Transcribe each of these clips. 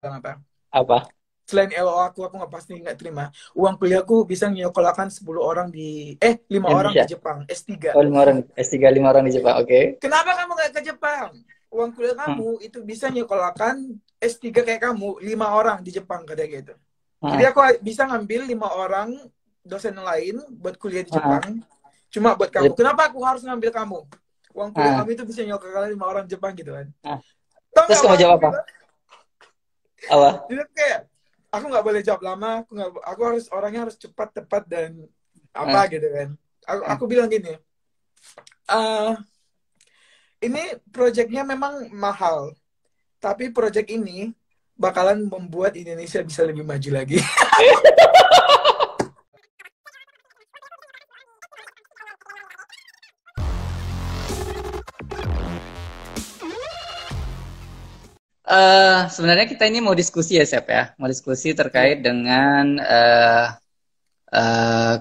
apa? Apa? Selain LO aku nggak pasti nggak terima. Uang kuliahku bisa nyekolahkan 10 orang di 5 orang di Indonesia. Jepang S3. Oh, 5 orang. S3 5 orang di Jepang. Oke. Kenapa kamu nggak ke Jepang? Uang kuliah Hmm. kamu itu bisa nyekolahkan S3 kayak kamu 5 orang di Jepang kayak gitu. Jadi Hmm. aku bisa ngambil 5 orang dosen lain buat kuliah di Hmm. Jepang. Cuma buat kamu. Jadi, Kenapa aku harus ngambil kamu? Uang kuliah hmm. kamu itu bisa nyekolahkan 5 orang Jepang gitu kan. Hmm. Tahu Terus nggak apa kamu aku jawab apa? bilang? Apa? Jadi kayak aku nggak boleh jawab lama. Aku harus orangnya harus cepat, tepat dan apa Hmm. gitu kan. Aku Hmm. bilang gini. eh ini proyeknya memang mahal. Tapi proyek ini bakalan membuat Indonesia bisa lebih maju lagi. Sebenarnya kita ini mau diskusi ya, Sep ya. Mau diskusi terkait Iya. dengan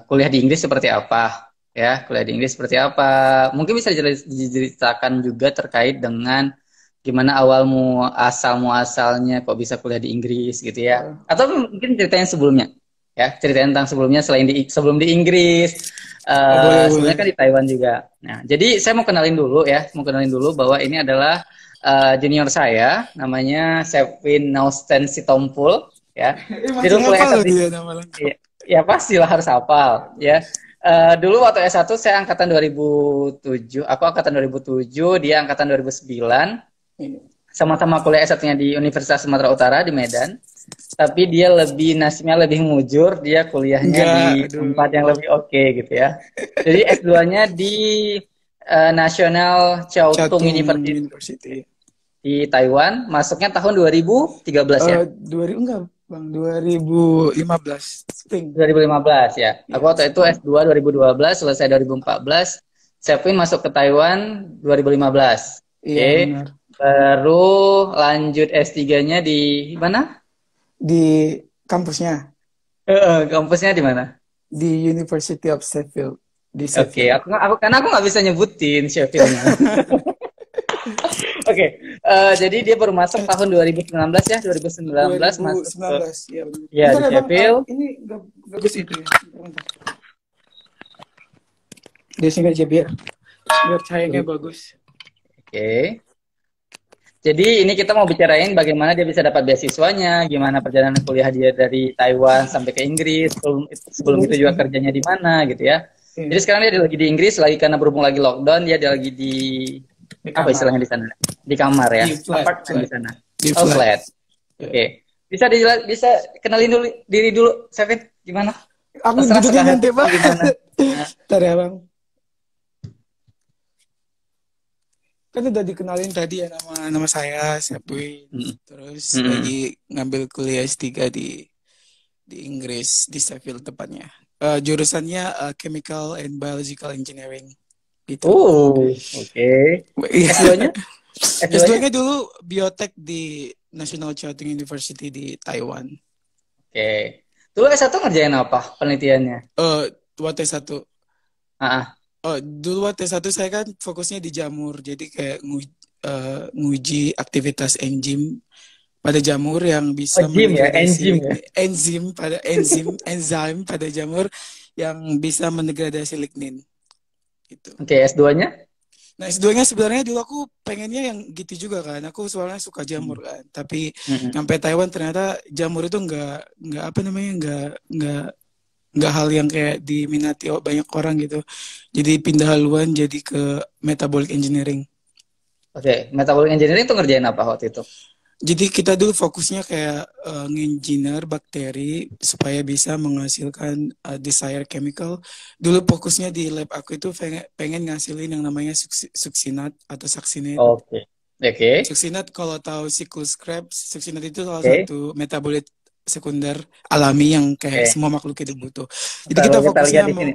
kuliah di Inggris seperti apa, ya. Kuliah di Inggris seperti apa. Mungkin bisa diceritakan juga terkait dengan gimana awal asal muasalnya kok bisa kuliah di Inggris gitu ya. Eh, Atau mungkin ceritain sebelumnya, ya. Ceritain tentang sebelumnya selain sebelum di Inggris. boleh, boleh. Sebenarnya kan di Taiwan juga. Nah, jadi saya mau kenalin dulu ya, mau kenalin dulu bahwa ini adalah junior saya, namanya Sevin Nausten Sitompul, ya. Dia Masih dulu kuliah hafal S1 loh dia nama lengkap. iya, ya pastilah harus hafal, ya. Dulu waktu S1 saya angkatan 2007, aku angkatan 2007, dia angkatan 2009. Iya. Sama-sama kuliah S1-nya di Universitas Sumatera Utara di Medan. Tapi dia lebih nasibnya lebih mujur, dia kuliahnya Enggak, di tempat yang aduh. lebih oke gitu ya. Jadi S2-nya di National Chiao Tung Catung University University. di Taiwan, masuknya tahun 2013 ya. 2000 enggak, Bang, 2015 Spring. 2015 ya. Aku Ya, waktu itu Spring. S2 2012, selesai 2014. Sevin masuk ke Taiwan 2015. Iya, Oke. benar. Baru lanjut S3-nya di mana? Di kampusnya Kampusnya di mana? di University of Sheffield di Oke, Sheffield. karena aku nggak bisa nyebutin Sheffield-nya. Oke, jadi dia baru masuk tahun 2019 ya, 2019 masuk ke 2019 ya benar. ya Bentar di ya Bang, Sheffield. ini bagus itu ya. Bentar. Dia singkat aja biar cahayanya bagus. Oke. Jadi ini kita mau bicarain bagaimana dia bisa dapat beasiswanya, gimana perjalanan kuliah dia dari Taiwan sampai ke Inggris, sebelum itu Bagus juga nih. kerjanya di mana gitu ya. Jadi Iya, sekarang dia lagi di Inggris, lagi karena berhubung lagi lockdown, dia lagi di di apa kamar, istilahnya di sana? Di kamar ya, di flat, apartemen di flat, sana. di Oh flat. flat. Ya. Oke. Bisa kenalin dulu diri dulu, Sevin, gimana? Aku Terserah duduknya suka ngantep hatimu banget. gimana. Nah, Ntar ya Bang. Kan udah dikenalin tadi ya nama nama saya Sepwin. mm, Terus mm, lagi ngambil kuliah S3 di Inggris di Sheffield tepatnya. Jurusannya Chemical and Biological Engineering gitu. oke. Iya. S2-nya? S2-nya? S2-nya dulu biotek di National Chao-Tung University di Taiwan. Oke. Dulu S1 ngerjain apa penelitiannya? Eh waktu S1. Ah, Oh, dulu waktu S1 saya kan fokusnya di jamur. Jadi kayak nguji aktivitas enzim pada jamur yang oh, bisa gym ya, mendegradasi enzim ya. enzim pada jamur yang bisa mendegradasi lignin gitu. Oke, S2-nya? Nah, S2-nya sebenarnya dulu aku pengennya yang gitu juga kan. Aku soalnya suka jamur Mm, kan. Tapi mm, sampai Taiwan ternyata jamur itu nggak apa namanya nggak hal yang kayak diminati banyak orang gitu. Jadi pindah haluan jadi ke metabolic engineering. Oke, metabolic engineering itu ngerjain apa waktu itu? Jadi kita dulu fokusnya kayak nge-engineer bakteri supaya bisa menghasilkan desired chemical. Dulu fokusnya di lab aku itu pengen ngasilin yang namanya suksinat atau succinate. Oke. Oke. Suksinat kalau tahu siklus Krebs, suksinat itu salah Oke. satu metabolit sekunder alami yang kayak Oke. semua makhluk hidup butuh. Jadi kita Kalau kita fokusnya lihat di mau, sini.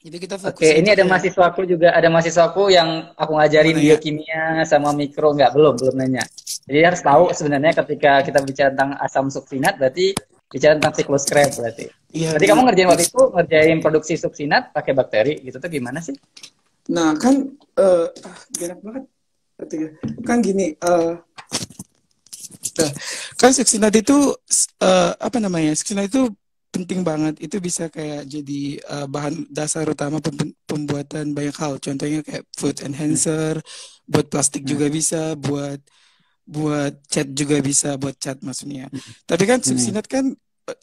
jadi kita Oke, fokusnya ini itu ada kayak mahasiswaku juga, ada mahasiswaku yang aku yang mau ngajarin nanya. biokimia sama mikro, nggak, belum nanya. Jadi harus Oh tahu iya, sebenarnya ketika kita bicara tentang asam suksinat, berarti bicara tentang siklus Krebs berarti. iya Berarti kamu benar. ngerjain waktu itu, ngerjain produksi suksinat pakai bakteri, gitu tuh gimana sih? Nah kan, enak banget. Kan gini, Nah, kan suksinat itu apa namanya? Suksinat itu penting banget. Itu bisa kayak jadi bahan dasar utama pembuatan banyak hal. Contohnya kayak food Hmm. enhancer, buat plastik Hmm. juga bisa, buat buat cat juga bisa, buat cat maksudnya. Tapi kan Hmm. suksinat kan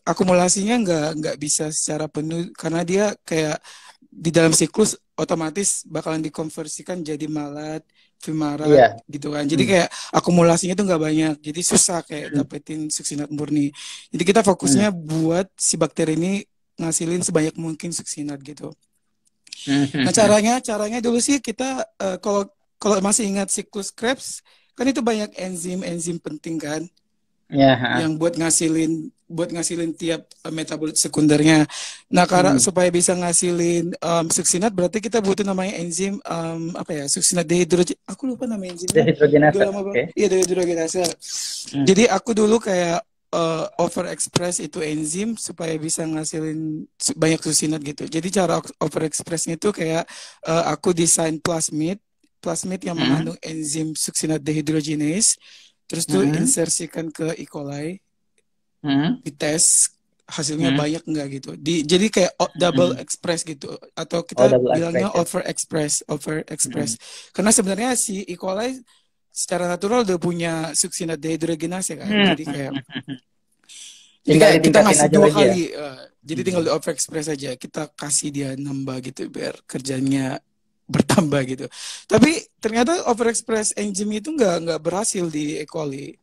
akumulasinya nggak bisa secara penuh karena dia kayak di dalam siklus otomatis bakalan dikonversikan jadi malat, fumarat Iya. gitu kan. Jadi Hmm. kayak akumulasinya tuh nggak banyak. Jadi susah kayak Hmm. dapetin suksinat murni. Jadi kita Hmm. fokusnya buat si bakteri ini ngasilin sebanyak mungkin suksinat gitu. Hmm. Hmm. Nah, Hmm. caranya dulu sih kita kalau kalau masih ingat siklus Krebs kan itu banyak enzim-enzim penting kan Ya. Ha. yang buat ngasilin tiap metabolit sekundernya. Nah, karena Hmm. supaya bisa ngasilin suksinat berarti kita butuh namanya enzim apa ya? Suksinat dehidrogen. Aku lupa nama enzimnya. Udah Dehidrogenase. lama banget. Oke. Iya, dehidrogenase. Hmm. Jadi aku dulu kayak overexpress itu enzim supaya bisa ngasilin banyak suksinat gitu. Jadi cara overexpressnya itu kayak aku desain plasmid yang Hmm. mengandung enzim suksinat dehydrogenase. Terus tuh Hmm. insersikan ke E. coli, Hmm. dites hasilnya Hmm. banyak enggak gitu. Jadi kayak double Hmm. express gitu atau Oh, kita double bilangnya expression. overexpress. Hmm. Karena sebenarnya si E. coli secara natural udah punya suksinat dehydrogenase kan. Hmm. Jadi kayak jadi Tinggal kayak kita ditingkatin ngasih aja dua lagi ya. kali. Jadi tinggal Hmm. di overexpress aja. Kita kasih dia nambah gitu biar kerjanya bertambah gitu. Tapi ternyata overexpress enzim itu nggak berhasil di E. coli.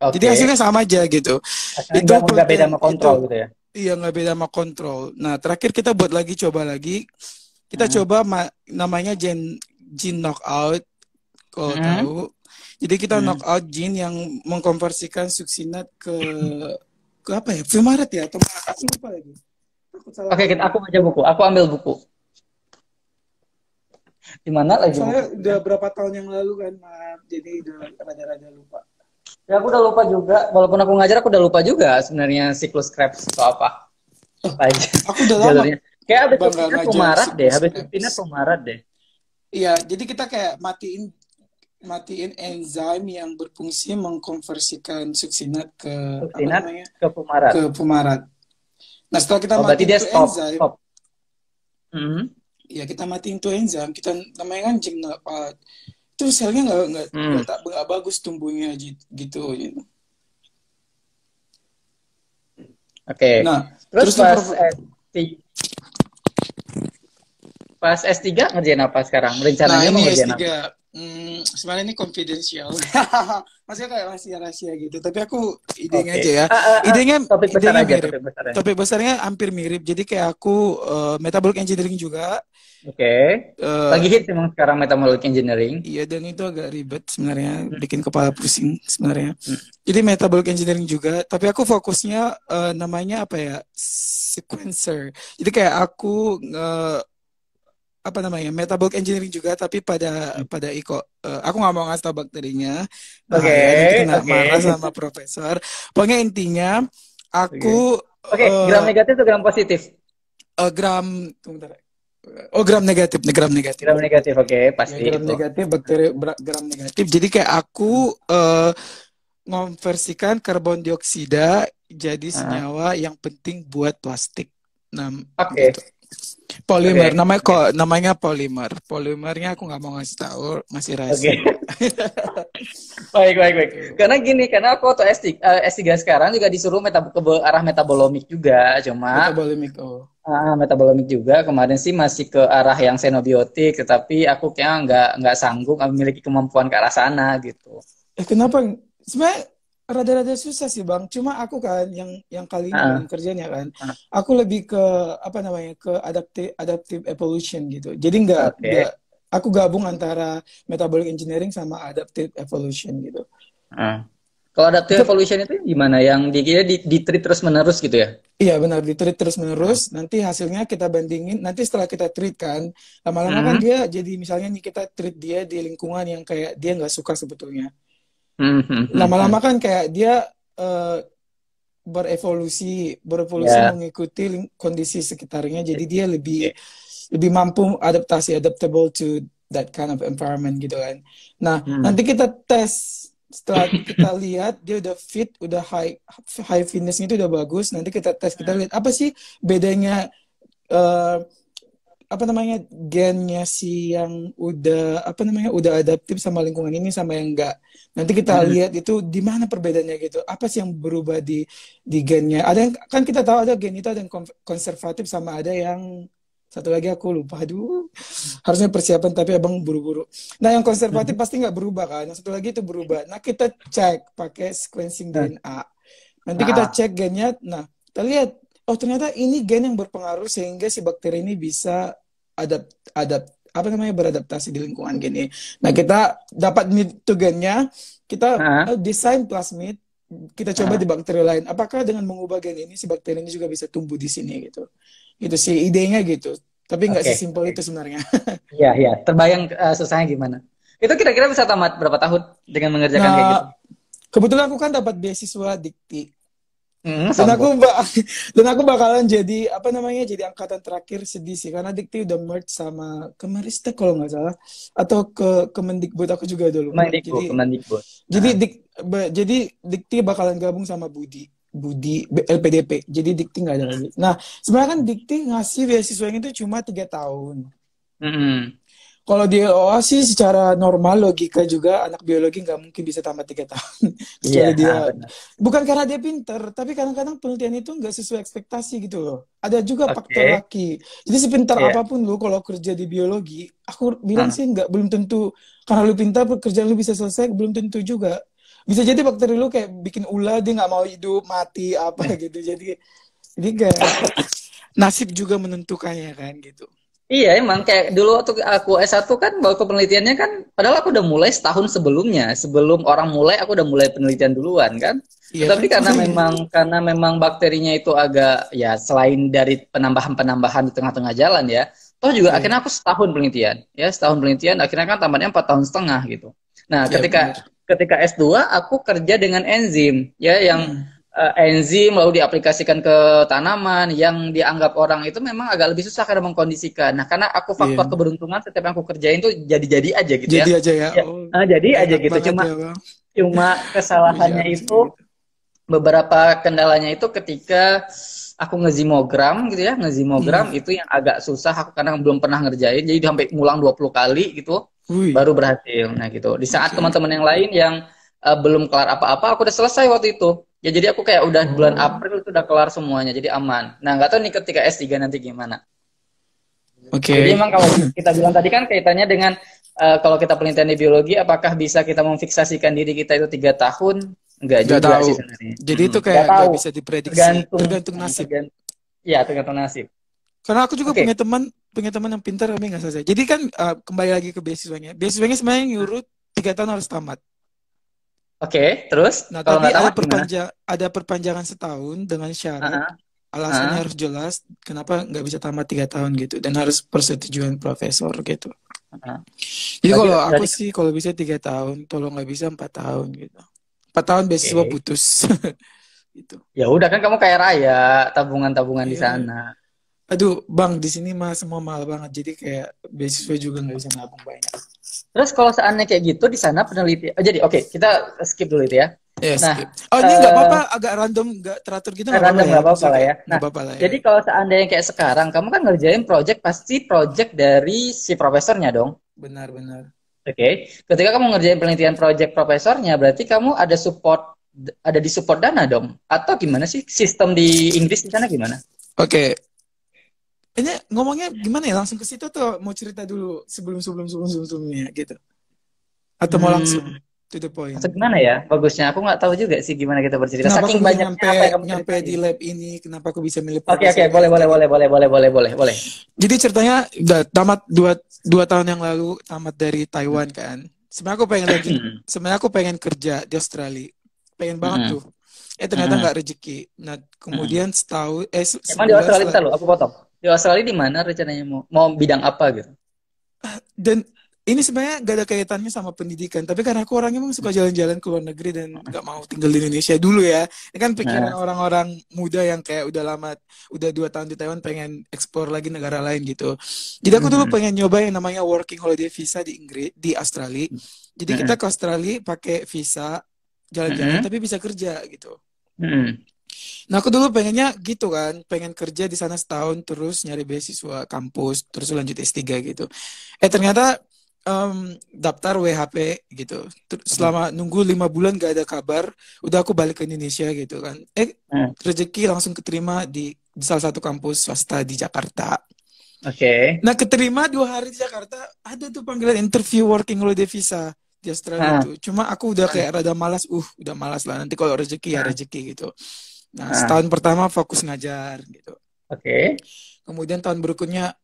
Jadi hasilnya Oke. sama aja gitu. Asalnya Itu nggak beda protein sama kontrol itu gitu ya. iya nggak beda sama kontrol. Nah terakhir kita buat lagi coba lagi. Kita Hmm. coba namanya gene knockout kalau Hmm. tahu. Jadi kita Hmm. knockout gene yang mengkonversikan suksinat ke apa ya? Fumarat ya atau aku lupa lagi. Aku salah Oke, nyebut. aku baca buku. Aku ambil buku. Di mana lagi Soalnya udah bukunya? berapa tahun yang lalu kan, maaf. Jadi udah rada-rada lupa. Ya, aku udah lupa juga. Walaupun aku ngajar, aku udah lupa juga sebenarnya siklus Krebs itu apa. Oh, Apa aja aku udah lama jalurnya. Kayak habis bangga Supinat ngajar Pemarat deh. siklus Habis Krebs. Supinat Pemarat deh. Iya, jadi kita kayak matiin enzim yang berfungsi mengkonversikan suksinat ke apa Supinat namanya? ke Pemarat. Ke fumarat. Nah, setelah kita Oh, berarti matiin dia tuh stop. enzim, Stop. Hmm. ya kita matiin tuh enzim, kita namanya kan itu selnya Hmm. nggak bagus tumbuhnya gitu, gitu. Oke. Nah, Terus terus tuh pas S3 ngerjain apa sekarang? nah Rencananya mau ini ngerjain apa? S3. Sebenarnya ini confidential. Maksudnya kayak rahasia-rahasia gitu. Tapi aku idenya Oke. aja ya. Ah. Idenya Topik besar idenya aja, mirip. topik besarnya. Topik besarnya hampir mirip. Jadi kayak aku metabolic engineering juga. Oke. eh Lagi hits emang sekarang metabolic engineering. iya dan itu agak ribet sebenarnya, bikin kepala pusing sebenarnya. Hmm. Jadi metabolic engineering juga, tapi aku fokusnya namanya apa ya? Sequencer. Jadi kayak aku apa namanya metabolic engineering juga tapi pada pada aku nggak mau ngasih tau bakterinya Oke, bahaya nanti kena oke. marah sama profesor. Pokoknya intinya Oke. aku Oke, gram negatif atau gram positif? gram tunggu bentar. Oh, gram negatif, gram negatif. Gram negatif, oke, Ya pasti gram itu. negatif, bakteri gram negatif. Jadi kayak Hmm. aku mengonversikan karbon dioksida jadi Ah, senyawa yang penting buat plastik. Nah, oke, gitu. Polimer, oke, namanya oke, kok namanya polimer. Polimernya aku nggak mau ngasih tahu, masih oke. rahasia. Baik, baik, baik. Tuh. Karena gini, karena aku waktu S3 sekarang juga disuruh arah metabolomik juga, cuma Metabolimik, oh. metabolomik juga. Kemarin sih masih ke arah yang xenobiotik, tetapi aku kayaknya nggak sanggup, nggak memiliki kemampuan ke arah sana gitu. Kenapa? Sebenarnya rada-rada susah sih Bang. Cuma aku kan yang kali ini kan Ah, kerjanya kan, ah, aku lebih ke apa namanya ke adaptive evolution gitu. Jadi nggak oke. aku gabung antara metabolic engineering sama adaptive evolution gitu. Ah. Kalau adaptive Itu evolution itu gimana? Yang di treat terus menerus gitu ya? iya benar di-treat terus Ah. menerus. Nanti hasilnya kita bandingin. Nanti setelah kita treat kan, lama-lama kan Hmm. dia jadi misalnya nih kita treat dia di lingkungan yang kayak dia nggak suka sebetulnya. Hmm, hmm, hmm, Lama-lama hmm. kan kayak dia eh, berevolusi Ya. mengikuti kondisi sekitarnya. Jadi dia lebih Oke. lebih mampu adaptable to that kind of environment gitu kan. Nah, Hmm. nanti kita tes Setelah kita lihat dia udah fit, udah high fitnessnya itu udah bagus. Nanti kita tes, kita lihat apa sih bedanya eh, apa namanya gennya si yang udah apa namanya udah adaptif sama lingkungan ini sama yang enggak. Nanti kita Hmm. lihat itu di mana perbedaannya gitu. Apa sih yang berubah di gennya? Ada yang kan kita tahu ada gen itu ada yang konservatif sama ada yang satu lagi aku lupa. Aduh, harusnya persiapan tapi abang buru-buru. Nah, yang konservatif pasti nggak berubah kan. Yang satu lagi itu berubah. Nah, kita cek pakai sequencing Nah, DNA. Nanti kita ah, cek gennya. Nah, kita lihat oh ternyata ini gen yang berpengaruh sehingga si bakteri ini bisa adapt adapt apa namanya beradaptasi di lingkungan gini. Nah, kita dapat itu gennya, kita ah, desain plasmid, kita coba di ah. bakteri lain. Apakah dengan mengubah gen ini si bakteri ini juga bisa tumbuh di sini gitu. Itu sih idenya gitu. Tapi nggak Oke, sesimpel oke. itu sebenarnya. Iya, iya. Terbayang susahnya gimana? Itu kira-kira bisa tamat berapa tahun dengan mengerjakan kayak gitu? Nah, kebetulan aku kan dapat beasiswa Dikti. Dan aku Sombong. dan aku bakalan jadi apa namanya jadi angkatan terakhir sedih sih karena Dikti udah merge sama Kemeristek kalau nggak salah atau ke Kemendikbud aku juga udah lupa. Kemendikbud, Kemendikbud. Jadi Ah, jadi Dikti bakalan gabung sama Budi Budi LPDP. Jadi Dikti nggak ada lagi. Nah, sebenarnya kan Dikti ngasih beasiswa itu cuma 3 tahun. mm-mm. Kalau di LOA sih secara normal logika juga anak biologi nggak mungkin bisa tamat 3 tahun Iya, kecuali dia benar. bukan karena dia pinter tapi kadang-kadang penelitian itu nggak sesuai ekspektasi gitu loh. Ada juga faktor Oke. laki. Jadi sepintar Iya. apapun lu kalau kerja di biologi, aku bilang Ah. sih nggak belum tentu karena lu pintar pekerjaan lu bisa selesai belum tentu juga. Bisa jadi bakteri lu kayak bikin ulah dia nggak mau hidup mati apa gitu. Jadi kayak nasib juga menentukannya kan gitu. Iya, emang kayak dulu waktu aku S1 kan waktu penelitiannya kan padahal aku udah mulai setahun sebelumnya. Sebelum orang mulai aku udah mulai penelitian duluan kan. Iya Tetapi kan makanya. karena memang bakterinya itu agak ya selain dari penambahan-penambahan di tengah-tengah jalan ya. Toh juga Iya. akhirnya aku setahun penelitian. Ya, setahun penelitian akhirnya kan tamatnya 4 tahun setengah gitu. Nah, Iya benar. ketika S2 aku kerja dengan enzim ya yang Hmm. enzim lalu diaplikasikan ke tanaman yang dianggap orang itu memang agak lebih susah karena mengkondisikan. Nah, karena aku faktor Iya. keberuntungan setiap yang aku kerjain tuh jadi-jadi aja gitu ya. Jadi aja ya. Ya, Oh, jadi aja enak gitu. banget Cuma ya, Bang. cuma Puji kesalahannya harus itu kayak gitu. beberapa kendalanya itu ketika aku ngezimogram gitu ya, Hmm. ngezimogram itu yang agak susah aku karena belum pernah ngerjain jadi sampai ngulang 20 kali gitu Wih, baru berhasil. Nah, gitu. Di saat oke. teman-teman yang lain yang belum kelar apa-apa, aku udah selesai waktu itu. Ya jadi aku kayak udah bulan Oh, April itu udah kelar semuanya, jadi aman. Nah, nggak tahu nih ketika S3 nanti gimana. Jadi oke. emang kalau kita bilang tadi kan kaitannya dengan kalau kita penelitian di biologi, apakah bisa kita memfiksasikan diri kita itu 3 tahun? Enggak Nggak juga tahu. sih sebenarnya. Jadi itu Nggak kayak nggak tahu, bisa diprediksi. tergantung, Tergantung nasib. ya tergantung nasib. Karena aku juga Oke, punya teman yang pintar tapi nggak selesai. Jadi kan kembali lagi ke beasiswanya. Beasiswanya sebenarnya nyuruh 3 tahun harus tamat. oke, terus Nah, kalau tapi nggak tamat gimana? ada perpanjangan setahun dengan syarat Ah, alasannya ah, harus jelas kenapa nggak bisa tamat 3 tahun gitu dan harus persetujuan profesor gitu. ah. Jadi Berarti, kalau aku berarti, sih kalau bisa 3 tahun, kalau nggak bisa 4 tahun gitu. 4 tahun beasiswa oke. putus gitu. Ya udah kan kamu kayak raya, tabungan-tabungan di Iya. sana. Aduh, Bang, di sini mah semua mahal banget. Jadi kayak beasiswa juga nggak bisa nabung banyak. Terus kalau seandainya kayak gitu di sana peneliti, jadi oke kita skip dulu itu ya. Ya, Nah, skip. Oh, ini nggak eh apa-apa, agak random, nggak teratur gitu nggak apa-apa random ya. nggak apa-apa Maksudnya lah kayak ya. nggak Nah, apa-apa lah ya. jadi kalau seandainya kayak sekarang, kamu kan ngerjain project pasti project dari si profesornya dong. Benar-benar. Oke, ketika kamu ngerjain penelitian project profesornya, berarti kamu ada di support dana dong? Atau gimana sih sistem di Inggris di sana gimana? Oke, ini ngomongnya gimana ya? Langsung ke situ tuh mau cerita dulu sebelumnya gitu. Atau mau langsung Hmm, to the point. atau gimana ya? Bagusnya aku nggak tahu juga sih gimana kita bercerita. Kenapa Saking aku bisa banyaknya nyampe apa yang kamu nyampe di ceritain. lab ini? Kenapa aku bisa milih Oke, oke, profesor boleh, ini? boleh, Jadi boleh, boleh, boleh, boleh, boleh, boleh. Jadi ceritanya udah tamat dua tahun yang lalu tamat dari Taiwan kan. Sebenarnya aku pengen lanjut. Sebenarnya aku pengen kerja di Australia. Pengen banget Mm-mm. tuh. Ternyata nggak rezeki. Nah Mm-mm. kemudian Emang di sebulan Australia, setelah bentar loh, aku potong. Di Australia di mana rencananya mau bidang apa gitu? dan ini sebenarnya gak ada kaitannya sama pendidikan, tapi karena aku orangnya emang suka jalan-jalan ke luar negeri dan gak mau tinggal di Indonesia dulu ya. Ini kan pikiran Nah, orang-orang muda yang kayak udah lama, udah 2 tahun di Taiwan pengen explore lagi negara lain gitu. Jadi aku dulu mm, pengen nyoba yang namanya working holiday visa di Inggris, di Australia. Jadi kita mm, ke Australia pakai visa jalan-jalan mm, tapi bisa kerja gitu. mm. Nah, aku dulu pengennya gitu kan, pengen kerja di sana setahun terus nyari beasiswa kampus, terus lanjut S3 gitu. Ternyata daftar WHP gitu. Terus selama nunggu 5 bulan gak ada kabar, udah aku balik ke Indonesia gitu kan. Mm. Rezeki langsung keterima di salah satu kampus swasta di Jakarta. Oke. Nah, keterima 2 hari di Jakarta, ada tuh panggilan interview working holiday visa di Australia Ah, itu. Cuma aku udah ah, kayak rada malas, udah malas lah. Nanti kalau rezeki ya ah, rezeki gitu. Nah, ah. setahun pertama fokus ngajar gitu. Oke. Kemudian tahun berikutnya,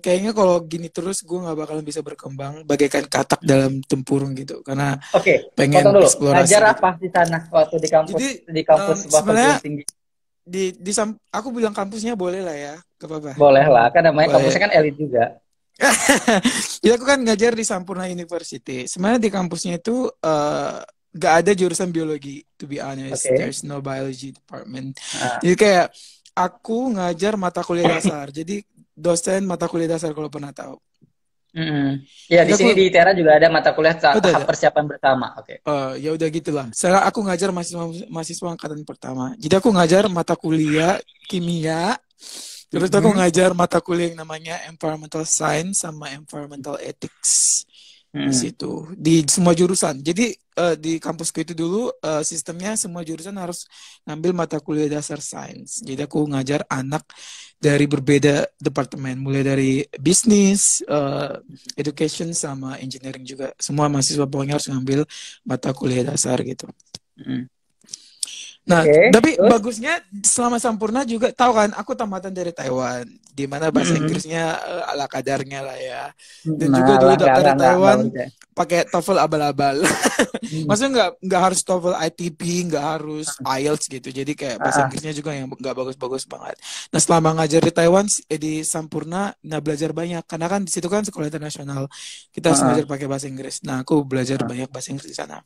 kayaknya kalau gini terus gue nggak bakalan bisa berkembang bagaikan katak dalam tempurung gitu. Karena Oke, potong pengen dulu. Ngajar eksplorasi gitu. apa di sana waktu Jadi di kampus sebuah perguruan sebenarnya tinggi? aku bilang kampusnya boleh lah ya, gak apa-apa. Boleh lah, kan namanya kampusnya Boleh. kan elit juga. Jadi aku kan ngajar di Sampurna University. Sebenarnya di kampusnya itu gak ada jurusan biologi, to be honest. Oke. There's no biology department. Ah. Jadi kayak aku ngajar mata kuliah dasar. Jadi dosen mata kuliah dasar kalau pernah tahu. Mm-mm. Ya, Jadi di aku sini di ITERA juga ada mata kuliah udah tahap ada. persiapan bersama. Oke. Ya udah gitulah. Sekarang aku ngajar mahasiswa mahasiswa angkatan pertama. Jadi aku ngajar mata kuliah kimia. Terus aku Mhm. ngajar mata kuliah yang namanya environmental science sama environmental ethics di Mm-mm. situ di semua jurusan. Jadi di kampusku itu dulu sistemnya semua jurusan harus ngambil mata kuliah dasar sains. Jadi aku ngajar anak dari berbeda departemen, mulai dari bisnis, education sama engineering juga. Semua mahasiswa pokoknya harus ngambil mata kuliah dasar gitu. Mm-mm. Nah, Oke, tapi terus? bagusnya selama Sampurna juga tahu kan, aku tamatan dari Taiwan, di mana bahasa Mm-mm. Inggrisnya ala kadarnya lah ya. Dan juga Nah, dulu lah daftar di nggak Taiwan bisa. pakai TOEFL abal-abal. Mm. Maksudnya nggak harus TOEFL ITP, nggak harus IELTS gitu. Jadi kayak bahasa Ah, ah. Inggrisnya juga yang nggak bagus-bagus banget. Nah, selama ngajar di Taiwan, di Sampurna, nah belajar banyak. Karena kan di situ kan sekolah internasional, kita harus Ah, ngajar pakai bahasa Inggris. Nah, aku belajar ah. banyak bahasa Inggris di sana.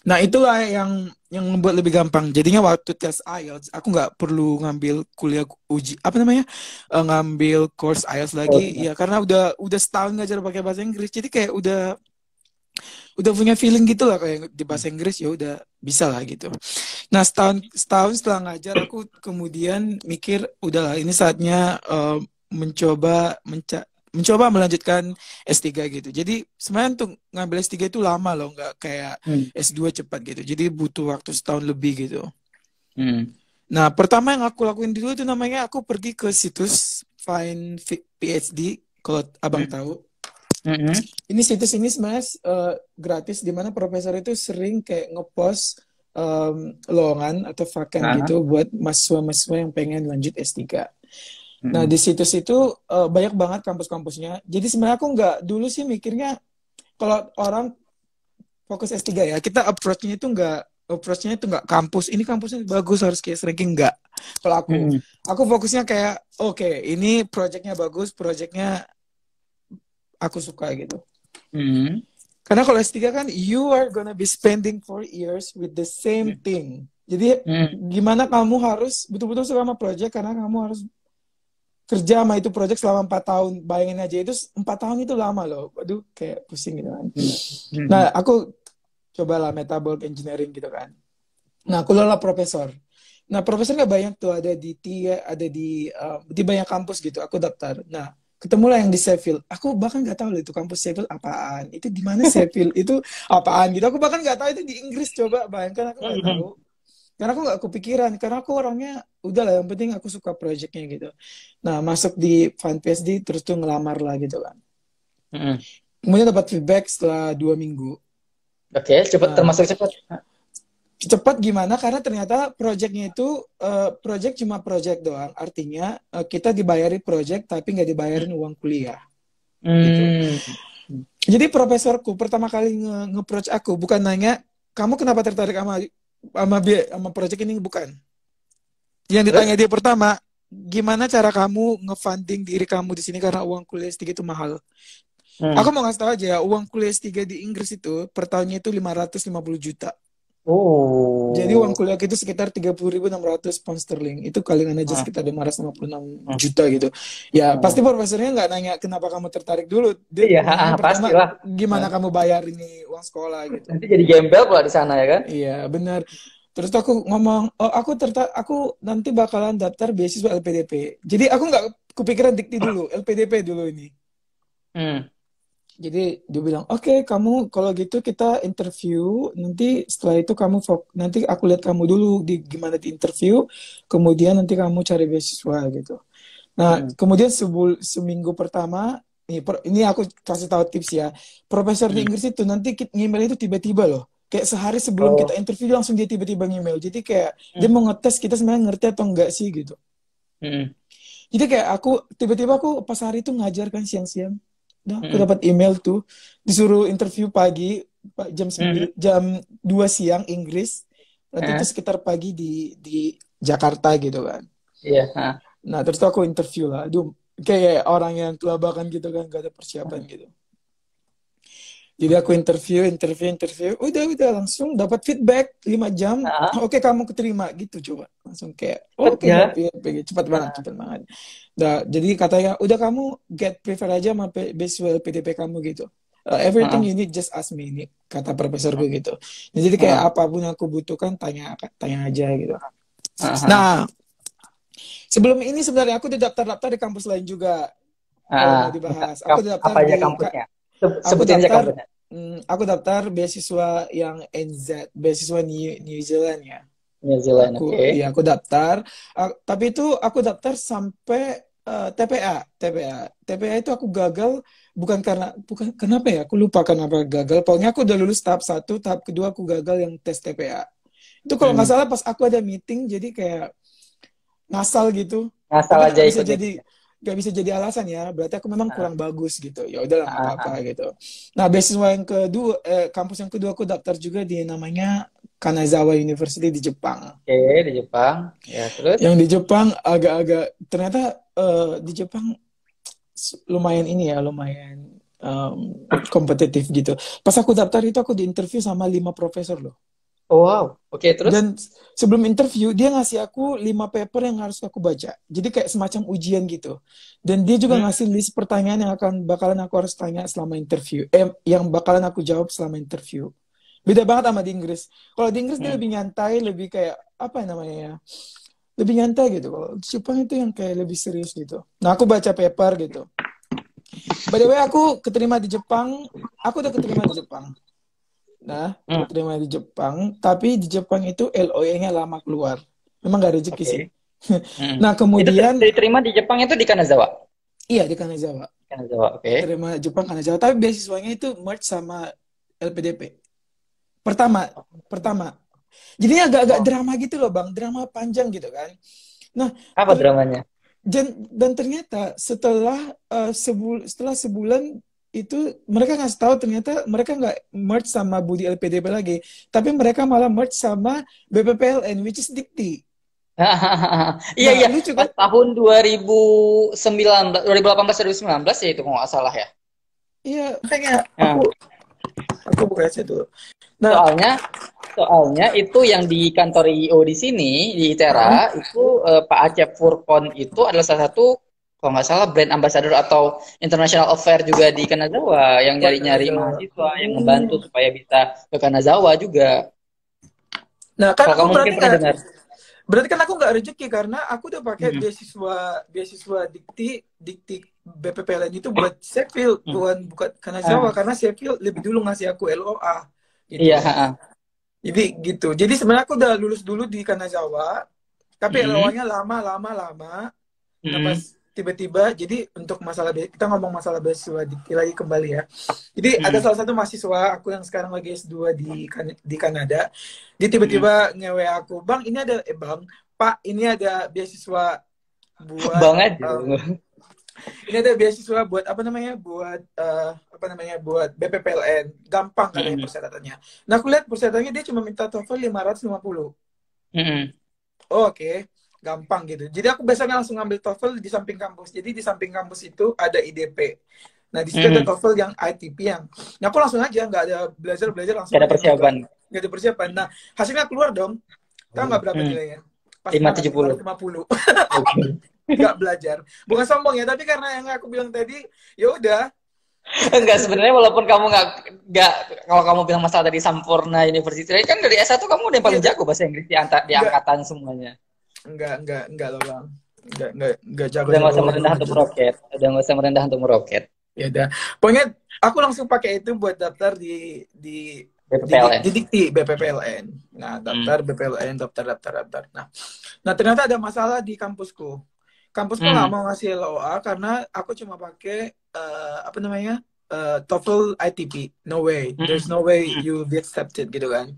Nah, itulah yang membuat lebih gampang. Jadinya waktu tes IELTS, aku nggak perlu ngambil kuliah uji apa namanya, ngambil course IELTS lagi. Oh, Ya karena udah setahun ngajar pakai bahasa Inggris, jadi kayak udah punya feeling gitu lah kayak di bahasa Inggris ya udah bisa lah gitu. Nah setahun setahun setelah ngajar, aku kemudian mikir udahlah ini saatnya mencoba mencoba melanjutkan S3 gitu. Jadi sebenarnya untuk ngambil S3 itu lama loh, nggak kayak hmm, S2 cepat gitu. Jadi butuh waktu setahun lebih gitu. hmm, Nah, pertama yang aku lakuin dulu itu namanya aku pergi ke situs Find PhD, kalau abang hmm, tahu. hmm, Ini situs ini sebenarnya gratis, di mana profesor itu sering kayak ngepost lowongan atau vakan ah, gitu buat mahasiswa-mahasiswa yang pengen lanjut S3. Nah, hmm, di situs itu banyak banget kampus-kampusnya. Jadi sebenarnya aku nggak dulu sih mikirnya kalau orang fokus S3 ya, kita approach-nya itu nggak kampus. Ini kampusnya bagus harus kayak ranking nggak. Kalau hmm, aku fokusnya kayak oke, ini projectnya bagus, projectnya aku suka gitu. hmm, Karena kalau S3 kan you are gonna be spending 4 years with the same thing. Jadi hmm, gimana kamu harus betul-betul suka sama project karena kamu harus kerja sama itu project selama 4 tahun. Bayangin aja itu 4 tahun itu lama loh. Aduh kayak pusing gitu kan. hmm, Nah hmm. aku cobalah metabolic engineering gitu kan. Nah aku lola profesor. Nah profesornya banyak tuh, ada di TIA, ada di banyak kampus gitu. Aku daftar. Nah ketemulah yang di Sheffield. Aku bahkan nggak tahu loh itu kampus Sheffield apaan. Itu di mana Sheffield itu apaan gitu. Aku bahkan nggak tahu itu di Inggris. Coba bayangkan, aku nggak tahu. Karena aku nggak kepikiran. Karena aku orangnya udah lah. Yang penting aku suka projectnya gitu. Nah masuk di Fund PSD terus tuh ngelamar lah gitu kan. Hmm. Kemudian dapat feedback setelah 2 minggu. Oke, cepet Nah termasuk cepet. cepat gimana karena ternyata projectnya itu project cuma project doang, artinya kita dibayari project tapi nggak dibayarin uang kuliah gitu. Hmm. Jadi profesorku pertama kali nge-approach aku bukan nanya kamu kenapa tertarik sama project ini, bukan. Yang ditanya Terus? dia pertama, gimana cara kamu nge-funding diri kamu di sini karena uang kuliah sedikit itu mahal. Aku Hmm. mau ngasih tahu aja ya, uang kuliah S3 di Inggris itu per tahunnya itu 550 juta. Jadi uang Oh. kuliah itu sekitar 30.600 pound sterling. Itu kalian aja Hmm. sekitar 556 Hmm. juta gitu. Ya Hmm. pasti profesornya nggak nanya kenapa kamu tertarik dulu. Dia Iya, nanya pertama pastilah. gimana Nah, kamu bayar ini uang sekolah gitu. nanti jadi gembel pula di sana ya kan? Iya benar. Terus aku ngomong, oh aku nanti bakalan daftar beasiswa LPDP. Jadi aku nggak kepikiran dikti dulu, LPDP dulu ini. Hmm. Jadi dia bilang, oke, kamu kalau gitu kita interview, nanti setelah itu nanti aku lihat kamu dulu di gimana di interview, kemudian nanti kamu cari beasiswa gitu. Nah, Hmm. kemudian seminggu pertama, ini aku kasih tahu tips ya, profesor di Hmm. Inggris itu nanti ngemail itu tiba-tiba loh. Kayak sehari sebelum kita Oh. interview langsung dia tiba-tiba ngemail. Jadi kayak dia Hmm. mau ngetes kita sebenarnya ngerti atau enggak sih gitu. Hmm. Jadi kayak tiba-tiba aku pas hari itu ngajar kan siang-siang. Nah, aku Hmm. dapat email tuh disuruh interview pagi jam Hmm. 9 jam 2 siang Inggris. Nanti itu Eh, sekitar pagi di Jakarta gitu kan. iya. Ah. Nah, terus tuh aku interview lah. Aduh, kayak orang yang kelabakan gitu kan, gak ada persiapan gitu. Jadi aku interview. Udah langsung dapat feedback 5 jam. Ah, Oke, kamu keterima gitu coba. Langsung kayak, cepet oke, ya. happy. Cepat banget, Ah. cepat banget. Jadi katanya, udah kamu get prefer aja sama beasiswa PDP kamu gitu. Everything Ah. you need just ask me ini kata profesorku gitu. Nah, jadi kayak Ah. apapun yang aku butuhkan tanya aja gitu. Ah. Ah. Nah, sebelum ini sebenarnya aku udah daftar-daftar di kampus lain juga. Kalau Ah. mau dibahas, aku daftar Apa aja di kampusnya? aku Sebutin aja daftar kampusnya. aku daftar beasiswa yang NZ, beasiswa New Zealand ya. New Zealand, oke. Aku daftar. Tapi itu aku daftar sampai TPA itu aku gagal bukan kenapa ya? Aku lupa kenapa gagal. Pokoknya aku udah lulus tahap satu, tahap kedua aku gagal yang tes TPA. Itu kalau nggak Hmm. salah pas aku ada meeting, jadi kayak ngasal gitu. Ngasal Tapi itu aja ikut meeting. nggak bisa jadi alasan ya. Berarti aku memang Ah. kurang bagus gitu. Ya udahlah nggak Ah. apa-apa Ah. gitu. Nah, beasiswa yang kedua, kampus yang kedua aku daftar juga di namanya Kanazawa University di Jepang. Oke, di Jepang. Ya, terus? Yang di Jepang agak-agak ternyata di Jepang lumayan ini ya, lumayan kompetitif gitu. Pas aku daftar itu aku diinterview sama 5 profesor loh. Oh, wow. Oke, terus? Dan sebelum interview, dia ngasih aku 5 paper yang harus aku baca. Jadi kayak semacam ujian gitu. Dan dia juga Hmm. ngasih list pertanyaan yang bakalan aku harus tanya selama interview. Yang bakalan aku jawab selama interview. Beda banget sama di Inggris. Kalau di Inggris dia Hmm. lebih nyantai, lebih kayak apa namanya ya? Lebih nyantai gitu. Kalau di Jepang itu yang kayak lebih serius gitu. Nah, aku baca paper gitu. By the way, aku keterima di Jepang. Aku udah keterima di Jepang. Nah, Hmm. keterima di Jepang, tapi di Jepang itu LOE-nya lama keluar. Memang gak rezeki Oke. sih. Hmm. Nah, Itu kemudian, diterima di Jepang itu di Kanazawa. iya di Kanazawa. Kanazawa, oke. Keterima Jepang Kanazawa, tapi beasiswanya itu merge sama LPDP. Pertama, pertama. Jadinya agak-agak Oh, drama gitu loh, Bang. Drama panjang gitu kan. Nah, apa ter- dramanya? dan ternyata setelah sebulan itu mereka ngasih tahu ternyata mereka nggak merge sama Budi LPDP lagi, tapi mereka malah merge sama BPPLN, which is Dikti. Iya, Nah, iya. lucu Pas kan? tahun 2019, 2018, 2019 ya itu kalau nggak salah ya. Iya, makanya Nah, aku buka aja dulu. Nah, soalnya soalnya itu yang di kantor IO di sini di uh, ITERA itu Pak Acep Furkon itu adalah salah satu kalau nggak salah brand ambassador atau international affair juga di Kanazawa yang buat nyari-nyari Kanazawa. mahasiswa yang membantu supaya bisa ke Kanazawa juga. Nah, kan Kalau aku kamu mungkin pernah dengar. berarti kan aku nggak rezeki karena aku udah pakai Hmm. beasiswa Dikti BPPLN itu buat Sheffield, Hmm. bukan Kanazawa Ah, karena Sheffield lebih dulu ngasih aku LOA iya, gitu. ha. Jadi gitu. Jadi sebenarnya aku udah lulus dulu di Kanazawa, tapi Hmm. LOA-nya lama. Nah pas Hmm. tiba-tiba, jadi untuk kita ngomong masalah beasiswa dikti lagi kembali ya. Jadi ada Hmm. salah satu mahasiswa aku yang sekarang lagi S2 di Kanada. Dia Hmm. tiba-tiba ngewe aku, Bang ini ada, Bang, Pak ini ada beasiswa buat, Bang aja. ini ada beasiswa buat apa namanya, buat BPPLN. Gampang katanya Hmm. persyaratannya. Nah aku lihat persyaratannya dia cuma minta TOEFL 550. Hmm. Oh, oke, gampang gitu. Jadi aku biasanya langsung ngambil TOEFL di samping kampus. Jadi di samping kampus itu ada IDP. Nah di situ ada Hmm. TOEFL yang ITP yang aku langsung aja nggak ada belajar langsung Gak ada aja persiapan. nggak ada persiapan. Nah hasilnya keluar dong. Tahu nggak berapa Hmm. nilainya? Pas lima banget tujuh lima puluh ratus lima puluh. Oke. Nggak belajar. Bukan sombong ya, tapi karena yang aku bilang tadi, ya udah. Enggak, sebenarnya walaupun kamu nggak kalau kamu bilang masalah dari Sampurna University kan dari S1 kamu udah yang Iya, paling jago bahasa Inggris di nggak angkatan semuanya. nggak loh bang. Nggak Udah nggak jago-jago usah merendah banget untuk dulu. meroket. Udah nggak usah merendah untuk meroket. Ya udah. Pokoknya aku langsung pakai itu buat daftar di BPPLN. Dikti BPPLN. Nah, Hmm. daftar BPLN, daftar. Nah, ternyata ada masalah di kampusku. Kampusku nggak Hmm. mau ngasih LOA karena aku cuma pakai apa namanya TOEFL ITP. No way, Hmm. there's no way Hmm. you be accepted gitu kan.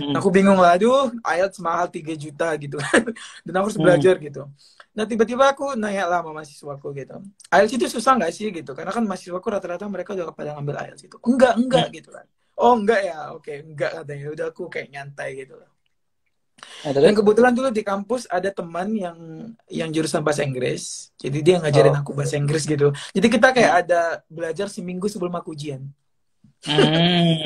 Nah, Hmm. aku bingung lah, aduh, IELTS mahal 3 juta gitu kan. Dan aku harus Hmm. belajar gitu. Nah, tiba-tiba aku nanya lah sama mahasiswaku gitu. IELTS itu susah nggak sih gitu? Karena kan mahasiswaku rata-rata mereka udah pada ngambil IELTS itu. Enggak Hmm. gitu kan. Oh, enggak ya. Oke, enggak katanya. Udah aku kayak nyantai gitu lah. Nah, Dan terus? kebetulan dulu di kampus ada teman yang jurusan bahasa Inggris. Jadi dia ngajarin Oh. aku bahasa Inggris gitu. Jadi kita kayak Hmm. ada belajar seminggu sebelum aku ujian.